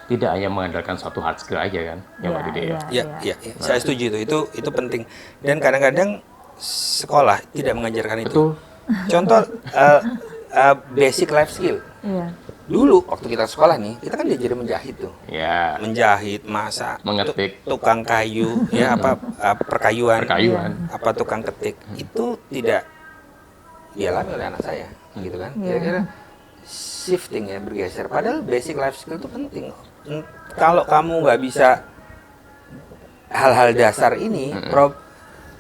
tidak hanya mengandalkan suatu hard skill aja kan, Pak Didi ya. Iya, saya setuju itu penting dan kadang-kadang sekolah tidak mengajarkan itu. Contoh basic life skill. Dulu waktu kita sekolah nih, kita kan diajarin menjahit tuh. Menjahit, masak, mengetik, tukang kayu, perkayuan, tukang ketik. Itu tidak dialami oleh anak saya, gitu kan. Kira-kira shifting ya, bergeser. Padahal basic life skill itu penting. Kalau kamu nggak bisa hal-hal dasar ini,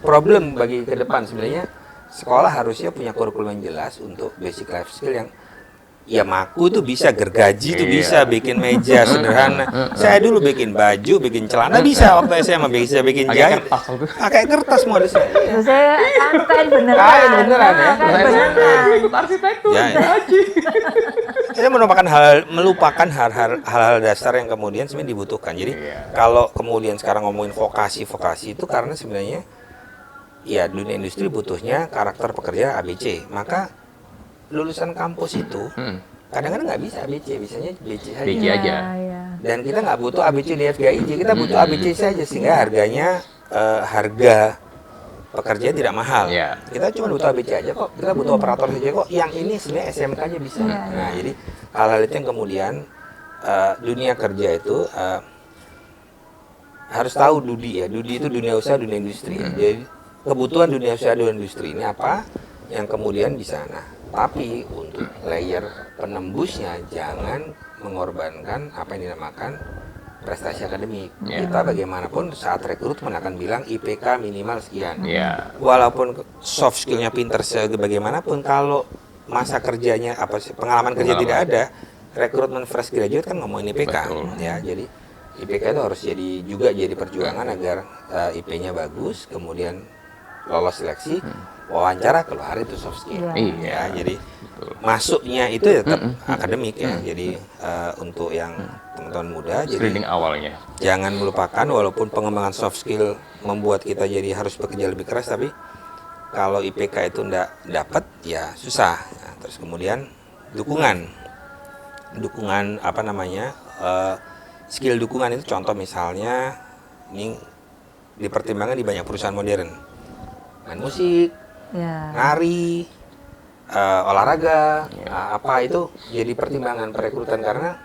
problem bagi ke depan sebenarnya. Sekolah harusnya punya kurikulum yang jelas untuk basic life skill yang maku tuh bisa, gergaji tuh bisa, bikin meja sederhana. Saya dulu bikin baju, bikin celana bisa waktu SMA, bisa bikin jahit. Pakai kertas modus saya. Saya kain beneran ya. Arsitektur, Saya melupakan hal-hal dasar yang kemudian sebenarnya dibutuhkan. Jadi kalau kemudian sekarang ngomongin vokasi itu karena sebenarnya dunia industri butuhnya karakter pekerja ABC. Maka lulusan kampus itu kadang-kadang nggak bisa ABC, bisanya BC saja. Dan kita nggak butuh ABC di FGIJ, kita butuh ABC saja sehingga harga pekerjaan tidak mahal. Kita cuma butuh ABC aja kok, kita butuh operator saja kok. Yang ini sebenarnya SMK aja bisa. Nah, jadi hal-hal itu yang kemudian dunia kerja itu harus tahu Dudi itu dunia usaha, dunia industri. Jadi kebutuhan dunia usaha, dunia industri ini apa yang kemudian bisa. Tapi untuk layer penembusnya jangan mengorbankan apa yang dinamakan prestasi akademik. Kita bagaimanapun saat rekrutmen akan bilang IPK minimal sekian. Walaupun soft skillnya pinter sebagaimanapun, kalau masa kerjanya pengalaman kerja tidak ada, rekrutmen fresh graduate kan ngomongin IPK. Jadi IPK itu harus jadi perjuangan agar IP-nya bagus, kemudian lolos seleksi, wawancara keluar itu soft skill. Iya. Ya, jadi masuknya itu ya tetap akademik ya. Jadi untuk yang teman-teman muda, Screening jadi awalnya. jangan melupakan walaupun pengembangan soft skill membuat kita jadi harus bekerja lebih keras, tapi kalau IPK itu enggak dapat ya susah. Nah, terus kemudian dukungan apa namanya, skill dukungan itu contoh misalnya ini dipertimbangkan di banyak perusahaan modern, main musik, nari, olahraga, apa itu jadi pertimbangan perekrutan, karena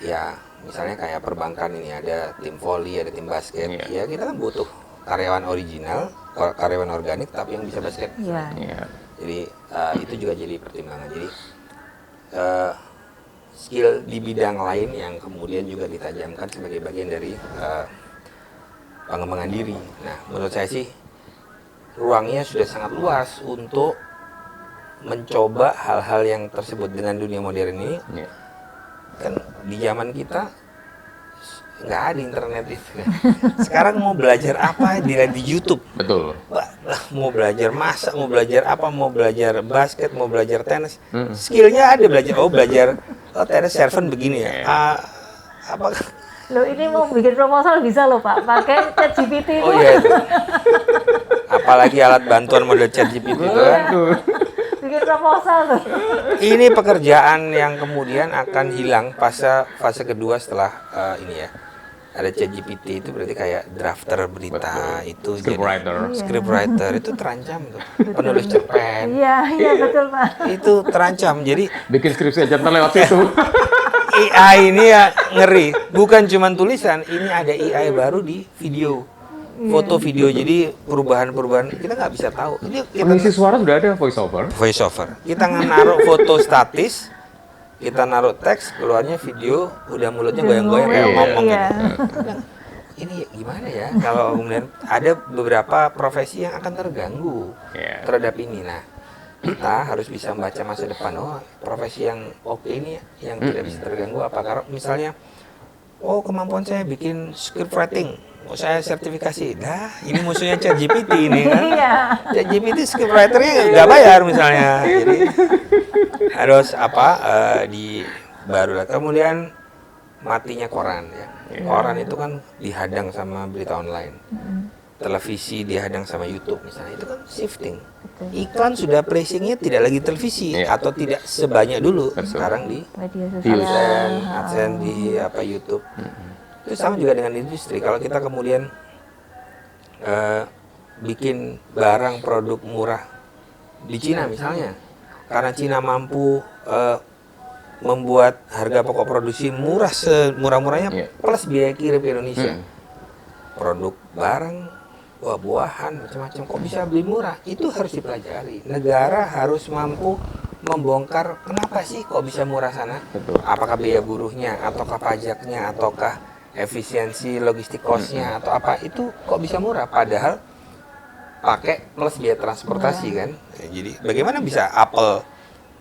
ya misalnya kayak perbankan ini ada tim voli, ada tim basket, ya kita kan butuh karyawan original, karyawan organik tapi yang bisa basket. Jadi itu juga jadi pertimbangan. Jadi skill di bidang lain yang kemudian juga ditajamkan sebagai bagian dari pengembangan diri. Nah, menurut saya sih ruangnya sudah sangat luas untuk mencoba hal-hal yang tersebut dengan dunia modern ini. Kan di zaman kita nggak ada internet itu. Sekarang mau belajar apa dilihat di YouTube. Betul. Mau belajar masak, mau belajar apa, mau belajar basket, mau belajar tenis, skillnya ada. Belajar tenis serven begini ya. Apa? Loh, ini mau bikin proposal bisa loh Pak, pakai ChatGPT itu. Oh iya itu. Apalagi alat bantuan model ChatGPT itu kan. Bikin proposal tuh. Ini pekerjaan yang kemudian akan hilang fase kedua setelah ini ya. Ada ChatGPT itu berarti kayak drafter berita. Itu scriptwriter itu terancam tuh. Penulis cerpen. Iya betul Pak. Itu terancam. Jadi bikin skripsi aja lewat situ. AI ini ya ngeri. Bukan cuma tulisan, ini ada AI baru di video. Foto video, jadi perubahan-perubahan kita nggak bisa tahu. Ini Pengisi suara sudah ada voice over. Kita naruh foto statis, kita naruh teks, keluarnya video, udah mulutnya goyang-goyang kayak ngomong. Ini gimana ya? Kalau kemudian ada beberapa profesi yang akan terganggu terhadap ini. Nah, kita harus bisa membaca masa depan. Oh, profesi yang oke ini yang tidak bisa terganggu apa? Karena misalnya, kemampuan saya bikin script writing. Saya sertifikasi, ini musuhnya ChatGPT ini kan. ChatGPT scriptwriternya nggak bayar misalnya, jadi harus baru lah. Kemudian matinya koran ya. Koran itu kan dihadang sama berita online, televisi dihadang sama YouTube misalnya, itu kan shifting. Iklan sudah placingnya tidak lagi televisi atau tidak sebanyak dulu. Sekarang di AdSense, di YouTube. Itu sama juga dengan industri. Kalau kita kemudian bikin barang produk murah di Cina misalnya, karena Cina mampu membuat harga pokok produksi murah semurah-murahnya plus biaya kirim ke Indonesia. Produk barang, buah-buahan, macam-macam kok bisa beli murah? Itu harus dipelajari. Negara harus mampu membongkar kenapa sih kok bisa murah sana? Apakah biaya buruhnya, ataukah pajaknya, ataukah efisiensi logistik cost-nya atau apa, itu kok bisa murah padahal pakai plus biaya transportasi kan. Jadi bagaimana bisa apel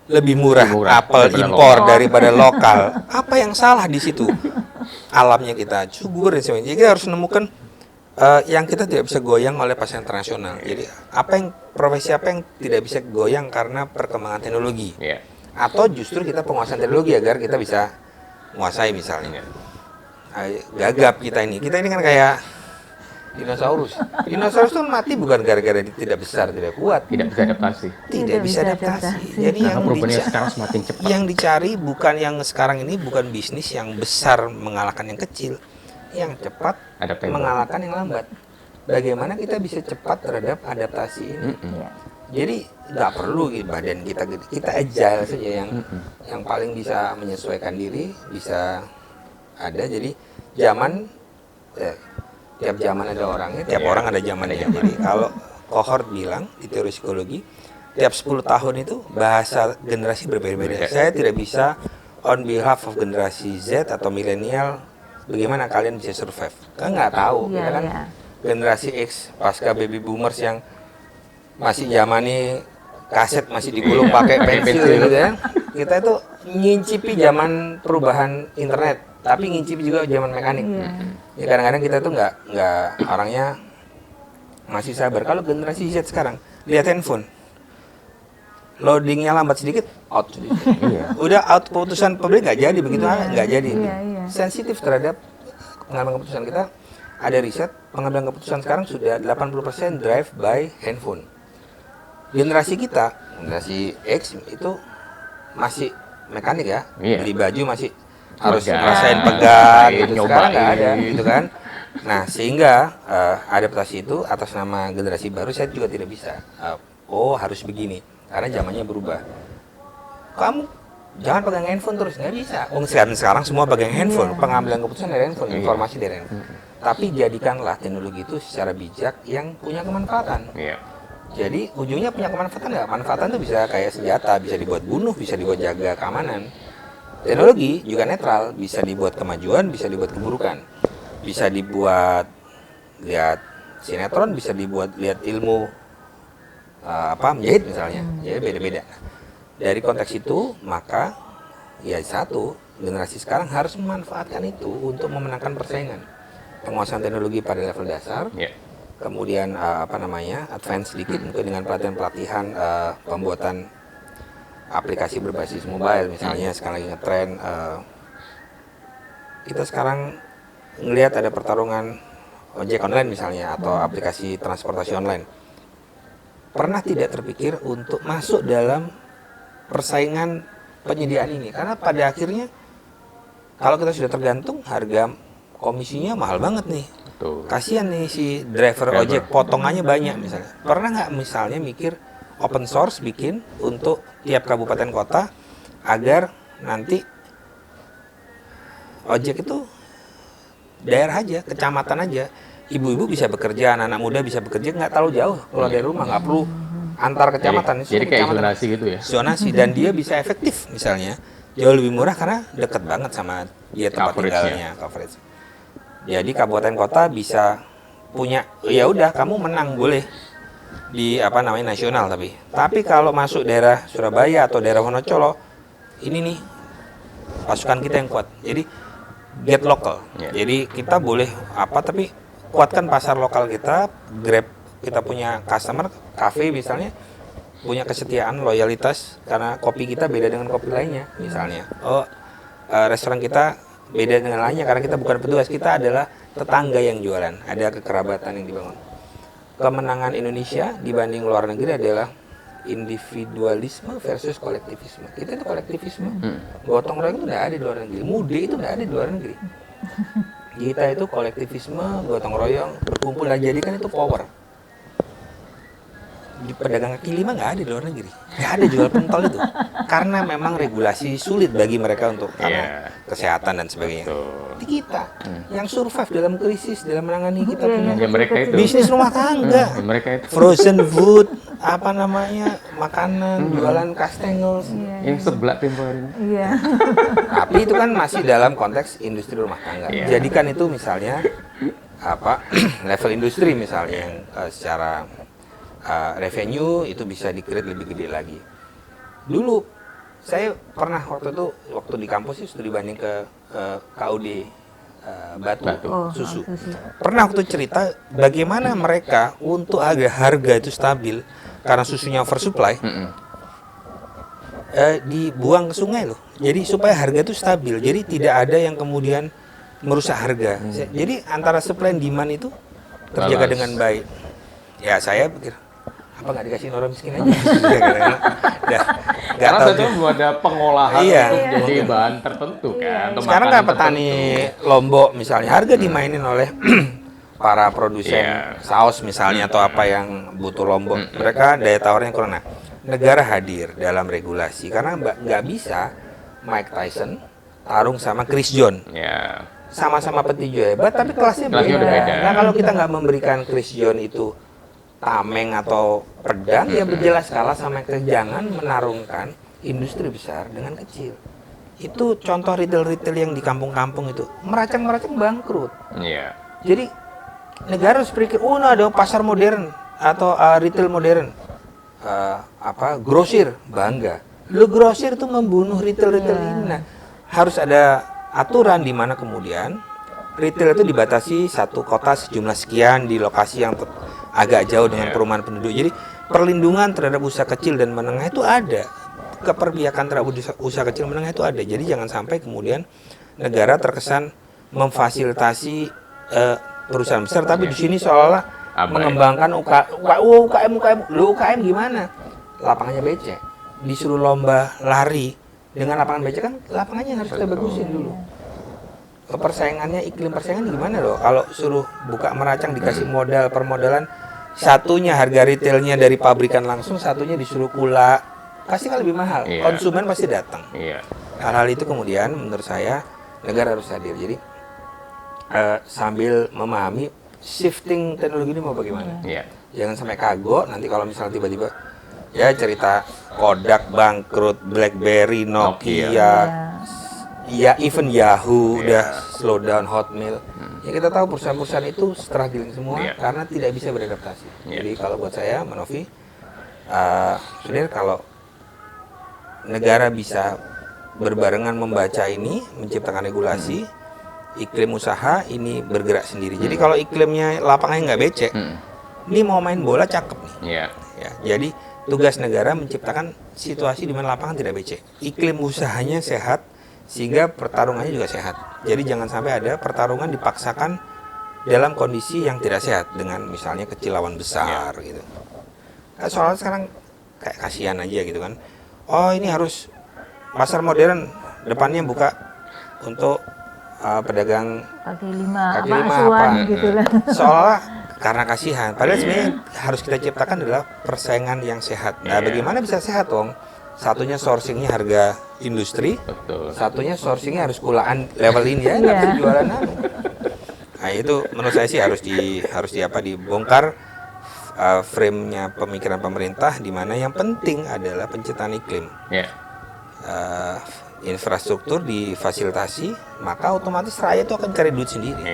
lebih murah apel impor daripada lokal? Apa yang salah di situ? Alamnya kita subur dan sebagainya. Jadi kita harus menemukan yang kita tidak bisa goyang oleh pasar internasional. Jadi profesi apa yang tidak bisa goyang karena perkembangan teknologi, atau justru kita penguasaan teknologi agar kita bisa menguasai misalnya. Gagap kita ini kan kayak dinosaurus. Dinosaurus itu mati bukan gara-gara tidak besar, tidak kuat, tidak bisa adaptasi. Jadi yang dicari bukan yang sekarang ini, bukan bisnis yang besar mengalahkan yang kecil, yang cepat mengalahkan yang lambat. Bagaimana kita bisa cepat terhadap adaptasi ini? Jadi nggak perlu badan kita agile saja yang paling bisa menyesuaikan diri, bisa ada. Jadi tiap zaman ada orangnya, tiap orang ada zamannya. Jadi kalau cohort bilang di teori psikologi, tiap 10 tahun itu bahasa generasi berbeda-beda. Saya tidak bisa on behalf of generasi Z atau milenial, bagaimana kalian bisa survive? Kan nggak tahu, kita kan generasi X pasca baby boomers yang masih zamani kaset masih digulung pakai pensil gitu ya. Kita itu ngincipi zaman perubahan internet, tapi ngincipi juga zaman mekanik. Ya kadang-kadang kita tuh nggak orangnya masih sabar. Kalau generasi Z sekarang, lihat handphone. Loadingnya lambat sedikit, out sedikit. Udah out keputusan publik nggak jadi begitu, nggak jadi. Sensitif terhadap pengambilan keputusan kita. Ada riset, pengambilan keputusan sekarang sudah 80% drive by handphone. Generasi kita, generasi X itu masih mekanik ya, beli baju masih harus ngerasain pegang, gitu. Sekarang nggak ada, gitu kan. Nah, sehingga adaptasi itu atas nama generasi baru saya juga tidak bisa. Harus begini. Karena zamannya berubah. Kamu jangan pegang handphone terus, nggak bisa. Sekarang semua pegang handphone, pengambilan keputusan dari handphone, informasi dari handphone. Tapi jadikanlah teknologi itu secara bijak yang punya kemanfaatan. Jadi ujungnya punya kemanfaatan nggak? Manfaatan itu bisa kayak senjata, bisa dibuat bunuh, bisa dibuat jaga keamanan. Teknologi juga netral, bisa dibuat kemajuan, bisa dibuat keburukan. Bisa dibuat lihat sinetron, bisa dibuat lihat ilmu menjahit misalnya, jadi beda-beda. Dari konteks itu, maka ya satu, generasi sekarang harus memanfaatkan itu untuk memenangkan persaingan. Penguasaan teknologi pada level dasar, kemudian advance sedikit mungkin dengan pelatihan-pelatihan pembuatan aplikasi berbasis mobile, misalnya sekarang lagi ngetren. Kita sekarang ngelihat ada pertarungan ojek online misalnya, atau aplikasi transportasi online. Pernah tidak terpikir untuk masuk dalam persaingan penyediaan ini? Karena pada akhirnya kalau kita sudah tergantung, harga komisinya mahal banget nih. Kasihan nih si driver ojek, potongannya banyak misalnya. Pernah nggak misalnya mikir open source bikin untuk tiap kabupaten kota agar nanti ojek itu daerah aja, kecamatan aja. Ibu-ibu bisa bekerja, anak-anak muda bisa bekerja, nggak terlalu jauh kalau dari rumah, nggak perlu antar kecamatan. Jadi kayak zonasi gitu ya? Zonasi, dan dia bisa efektif misalnya, jauh lebih murah karena dekat banget sama dia tempat tinggalnya, coverage. Jadi kabupaten kota bisa punya, ya udah kamu menang boleh di nasional, tapi kalau masuk daerah Surabaya atau daerah Wonocolo, ini nih pasukan kita yang kuat. Jadi get local. Jadi kita boleh tapi kuatkan pasar lokal kita. Grab, kita punya customer, cafe misalnya, punya kesetiaan, loyalitas, karena kopi kita beda dengan kopi lainnya misalnya. Restoran kita beda dengan lainnya karena kita bukan petugas, kita adalah tetangga yang jualan, ada kekerabatan yang dibangun. Kemenangan Indonesia dibanding luar negeri adalah individualisme versus kolektivisme. Kita itu kolektivisme. Gotong royong itu tidak ada di luar negeri, mude itu tidak ada di luar negeri. Kita itu kolektivisme, gotong royong, berkumpul dan jadikan itu power. Di pedagang kaki lima nggak ada di luar negeri, nggak ada jual pentol itu, karena memang regulasi sulit bagi mereka untuk kesehatan dan sebagainya. Di kita yang survive dalam krisis, dalam menangani kita punya bisnis rumah tangga, frozen food, makanan, jualan kastengel, yang sebelah tempo hari ini. Tapi itu kan masih dalam konteks industri rumah tangga. Jadikan itu misalnya level industri misalnya yang secara revenue itu bisa di-create lebih gede lagi. Dulu saya pernah waktu di kampus itu dibanding ke KUD Batu susu. Pernah waktu cerita bagaimana mereka untuk agar harga itu stabil karena susunya oversupply, dibuang ke sungai loh. Jadi supaya harga itu stabil. Jadi tidak ada yang kemudian merusak harga. Jadi antara supply and demand itu terjaga dengan baik. Ya saya pikir apa nggak dikasih orang miskin aja? Karena itu belum ada pengolahan untuk jadi bahan tertentu kan. Sekarang kan petani Lombok misalnya harga dimainin oleh para produsen saus misalnya atau apa yang butuh Lombok. Mereka daya tawarnya kurang. Nah, negara hadir dalam regulasi karena nggak bisa Mike Tyson tarung sama Chris John. Sama-sama petinju hebat tapi kelasnya beda. Nah kalau kita nggak memberikan Chris John itu tameng atau pedang, ya berjelas kalah sama jangan menarungkan industri besar dengan kecil. Itu contoh retail-retail yang di kampung-kampung itu meracang-meracang bangkrut. Jadi negara harus berpikir, ada pasar modern atau retail modern, grosir bangga. Grosir itu membunuh retail-retail ini. Nah, harus ada aturan di mana kemudian retail itu dibatasi satu kota sejumlah sekian di lokasi yang agak jauh dengan perumahan penduduk. Jadi perlindungan terhadap usaha kecil dan menengah itu ada, keperpihakan terhadap usaha kecil menengah itu ada. Jadi jangan sampai kemudian negara terkesan memfasilitasi perusahaan besar, tapi di sini seolah mengembangkan UKM. Lu UKM gimana? Lapangannya becek, disuruh lomba lari dengan lapangan becek, kan lapangannya harus kita bagusin dulu. Persaingannya, iklim persaingan gimana loh? Kalau suruh buka meracang dikasih modal permodalan, satunya harga retailnya dari pabrikan langsung, satunya disuruh kula, pasti kan lebih mahal. Konsumen pasti datang. Hal-hal itu kemudian menurut saya negara harus hadir. Jadi sambil memahami shifting teknologi ini mau bagaimana. Jangan sampai kagok nanti kalau misalnya tiba-tiba ya cerita Kodak bangkrut, BlackBerry, Nokia. Ya, even Yahoo udah slow down, Hotmail. Ya kita tahu perusahaan-perusahaan itu struggling semua karena tidak bisa beradaptasi. Jadi kalau buat saya, Manovi, sebenarnya kalau negara bisa berbarengan membaca ini, menciptakan regulasi, iklim usaha ini bergerak sendiri. Jadi kalau iklimnya lapangannya nggak becek, ini mau main bola cakep nih. Ya, jadi tugas negara menciptakan situasi di mana lapangan tidak becek, iklim usahanya sehat, sehingga pertarungannya juga sehat. Jadi jangan sampai ada pertarungan dipaksakan dalam kondisi yang tidak sehat dengan misalnya kecil lawan besar gitu. Nah, soalnya sekarang kayak kasihan aja gitu kan. Oh ini harus pasar modern depannya buka untuk pedagang kaki lima apa gitu lah. Seolah karena kasihan. Padahal sebenarnya harus kita ciptakan adalah persaingan yang sehat. Nah bagaimana bisa sehat dong? Satunya sourcingnya harga industri, satunya sourcingnya harus kulaan level ini ya, nggak bisa jualan anu. Nah itu menurut saya sih harus dibongkar frame-nya pemikiran pemerintah, di mana yang penting adalah penciptaan iklim. Infrastruktur difasilitasi, maka otomatis rakyat itu akan cari duit sendiri.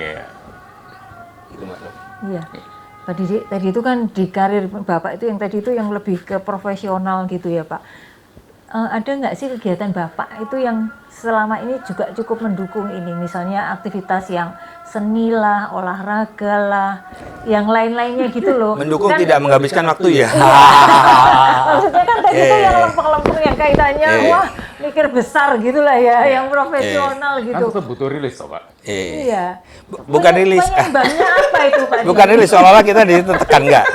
Gitu Mbak. Iya. Pak Didik, tadi itu kan di karir Bapak itu yang tadi itu yang lebih ke profesional gitu ya Pak. Ada nggak sih kegiatan Bapak itu yang selama ini juga cukup mendukung ini, misalnya aktivitas yang seni lah, olahraga lah, yang lain-lainnya gitu loh. Mendukung kan, tidak menghabiskan waktu ya. Maksudnya kan tadi itu yang lempeng-lempeng yang kaitannya wah mikir besar gitulah ya, yang profesional gitu. Kan butuh rilis Pak. Iya. Bukan rilis. Penyeimbangnya apa itu Pak? Bukan rilis, seolah-olah kita ditekan enggak.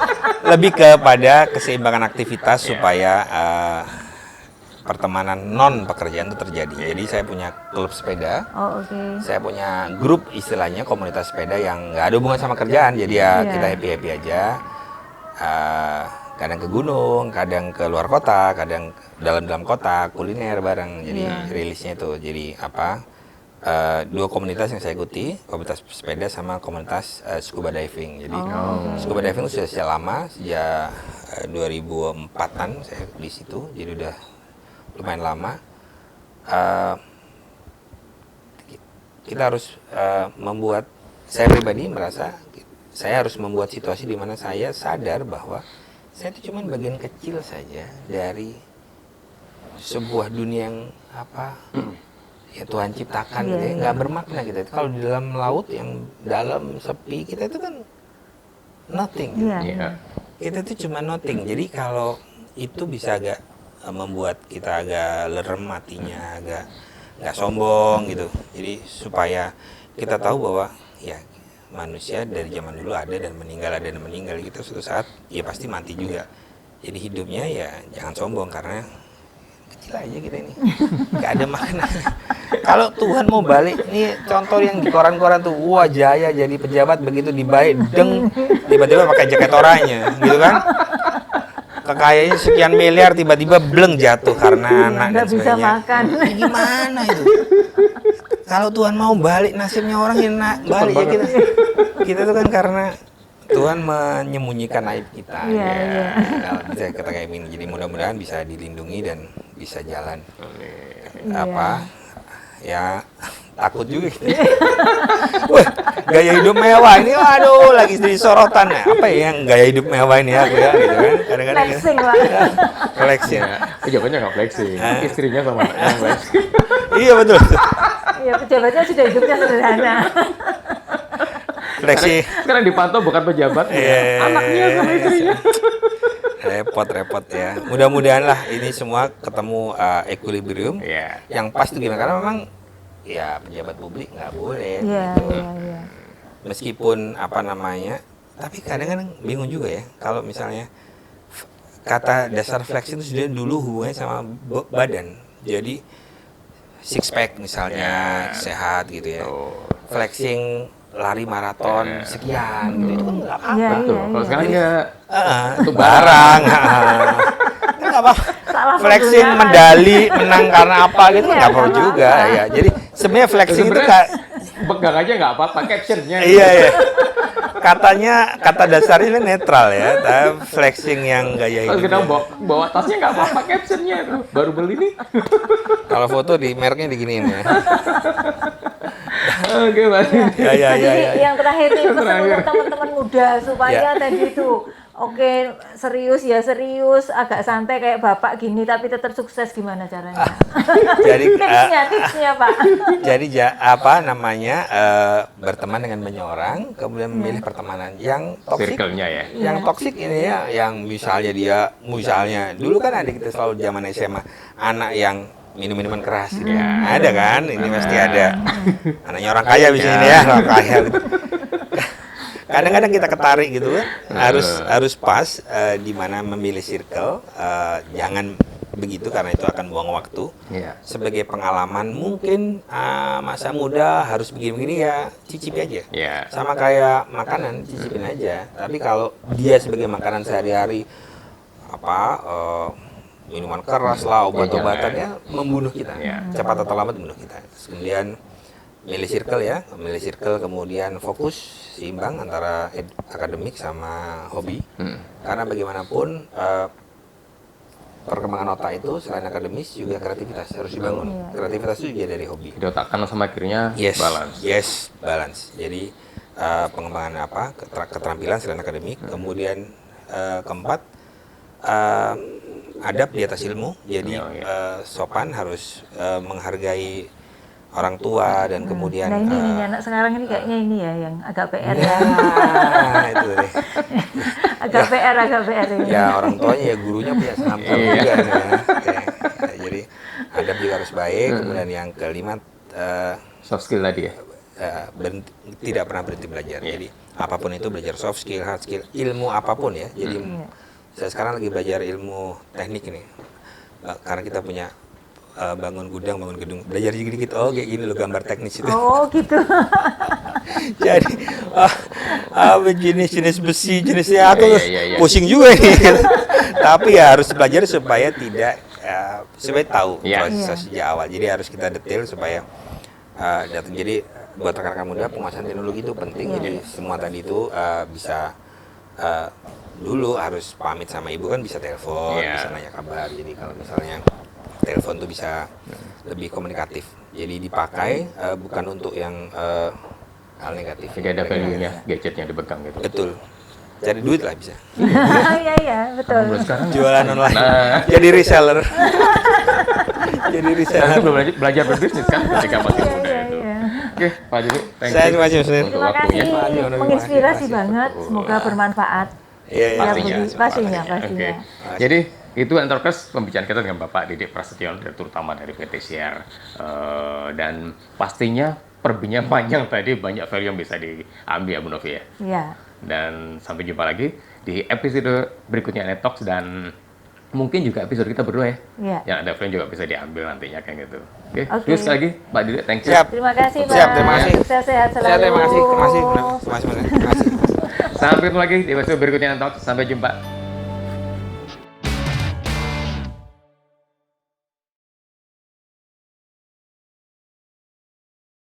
Lebih kepada keseimbangan aktivitas supaya pertemanan non pekerjaan itu terjadi. Jadi saya punya klub sepeda. Saya punya grup istilahnya komunitas sepeda yang nggak ada hubungan sama kerjaan. Jadi ya kita happy aja. Kadang ke gunung, kadang ke luar kota, kadang dalam kota, kuliner bareng. Jadi rilisnya itu. Jadi dua komunitas yang saya ikuti, komunitas sepeda sama komunitas scuba diving. Jadi scuba diving itu sudah sejak lama, sejak 2004-an saya di situ. Jadi udah lumayan lama. Kita harus membuat, saya pribadi merasa saya harus membuat situasi di mana saya sadar bahwa saya itu cuma bagian kecil saja dari sebuah dunia yang ya Tuhan ciptakan gitu ya, nggak bermakna gitu. Kalau di dalam laut yang dalam sepi, kita itu kan nothing gitu. Kita itu cuma nothing. Jadi kalau itu bisa agak membuat kita agak lerem hatinya, agak nggak sombong gitu. Jadi supaya kita tahu bahwa ya manusia dari zaman dulu ada dan meninggal gitu, suatu saat ya pasti mati juga. Jadi hidupnya ya jangan sombong karena kecil aja kita ini, nggak ada makna. Kalau Tuhan mau balik, nih contoh yang di koran-koran tuh, wah Jaya jadi pejabat begitu dibalik, tiba-tiba pakai jaket oranye, gitu kan? Kekayaannya sekian miliar tiba-tiba bleng jatuh karena anak dan sebagainya. Bisa makan. Gimana itu? Kalau Tuhan mau balik nasibnya orang yang balik ya kita tuh kan karena Tuhan menyembunyikan aib kita. Kalau bisa kata kayak gini, jadi mudah-mudahan bisa dilindungi dan bisa jalan. Ya takut juga. Wah, gaya hidup mewah ini, waduh, lagi jadi sorotan ya. Apa ya yang gaya hidup mewah ini aku ya, gitu kan? Kadang-kadang flexing lah. Flexing. Pejabatnya nggak flexing, istrinya sama anaknya flexing. Iya betul. Iya, pejabatnya sudah hidupnya sederhana. Flexing. Sekarang dipantau bukan pejabat, anaknya sama istrinya. Repot ya. Mudah-mudahan lah ini semua ketemu equilibrium yang pas tuh gimana, karena memang ya pejabat publik nggak boleh. Gitu. Meskipun apa namanya, tapi kadang-kadang bingung juga ya kalau misalnya kata dasar flexing itu sudah dulu hubungannya sama badan. Jadi six pack misalnya sehat gitu ya. Flexing lari maraton sekian gitu itu kan nggak apa-apa. Kalau sekarang ya itu barang. Itu nggak apa. Flexing medali menang karena apa gitu nggak perlu juga ya. Jadi sebenarnya flexing itu pegang aja nggak apa-apa captionnya. Iya. Katanya kata dasarnya netral ya, tapi flexing yang gaya Kalau hidup. kita bawa tasnya nggak apa-apa captionnya itu. Baru beli nih. Kalau foto di mereknya diginiin ya. Oke, Mas. Ya. Jadi yang terakhir nih pesan untuk teman-teman muda supaya tadi itu serius, agak santai kayak Bapak gini tapi tetap sukses, gimana caranya? Jadi tipsnya Pak. Jadi berteman dengan banyak orang, kemudian memilih pertemanan yang toksik. Circle-nya ya. Yang toksik ini ya, yang misalnya dulu kan ada kita selalu zaman SMA, anak yang minum-minuman keras gitu. Ada kan? Ini pasti ada. Anaknya orang kaya di sini ya, orang kaya gitu. Kadang-kadang kita ketarik gitu kan, harus pas di mana memilih circle, jangan begitu karena itu akan buang waktu. Sebagai pengalaman mungkin masa muda harus begini-begini ya cicipi aja. Sama kayak makanan, cicipin aja. Tapi kalau dia sebagai makanan sehari-hari minuman keras lah, obat-obatannya membunuh kita. Cepat atau lambat membunuh kita. Kemudian milih circle kemudian fokus seimbang antara akademik sama hobi. Karena bagaimanapun perkembangan otak itu selain akademis juga kreativitas harus dibangun. Kreativitas itu juga dari hobi. Di otak kanan sama kirinya balance. Balance. Jadi pengembangan keterampilan selain akademik. Kemudian keempat, adab di atas ilmu. Jadi sopan, harus menghargai orang tua dan kemudian ini anak sekarang ini kayaknya ini ya yang agak PR ya. Itu deh. agak PR ini. Ya orang tuanya ya gurunya punya saham juga ya. Jadi adab juga harus baik. Kemudian yang kelima soft skill tadi ya. Tidak pernah berhenti belajar. Jadi apapun itu, belajar soft skill, hard skill, ilmu apapun ya. Jadi saya sekarang lagi belajar ilmu teknik ini. Karena kita punya bangun gudang, bangun gedung, belajar dikit-dikit, kayak gini loh gambar teknis itu. Gitu. Jadi jenis besi, jenisnya aku pusing juga nih. Tapi ya harus belajar supaya supaya tahu proses sejak awal. Jadi harus kita detail supaya datang. Jadi buat rekan-rekan muda, penguasaan teknologi itu penting. Jadi semua tadi itu bisa dulu harus pamit sama ibu kan, bisa telepon, bisa nanya kabar. Jadi kalau misalnya telepon tuh bisa lebih komunikatif. Jadi dipakai bukan untuk yang hal negatif. Jadi ada value-nya, gadgetnya dipegang gitu. Betul. Cari duit lah bisa. Iya, betul. Jualan online. Jadi reseller. Saya belum belajar berbisnis kan ketika masih muda itu. Oke, Pak Didi, thank you. Terima kasih. Terima kasih. Menginspirasi banget. Semoga bermanfaat. Pastinya. Jadi itu Enterprise pembicaraan kita dengan Bapak Didik Prasetyo, Direktur Utama dari PT Siar. Dan pastinya perbinya panjang tadi, banyak value yang bisa diambil ya Bu Novi ya. Iya. Dan sampai jumpa lagi di episode berikutnya Netox, dan mungkin juga episode kita berdua ya. Iya. Yang ada value juga bisa diambil nantinya kayak gitu. Oke. Terus lagi Pak Didik, thank you. Terima kasih Pak. Terima kasih. Sukses, sehat selalu. Terima kasih. Sampai jumpa lagi di episode berikutnya Netox. Sampai jumpa.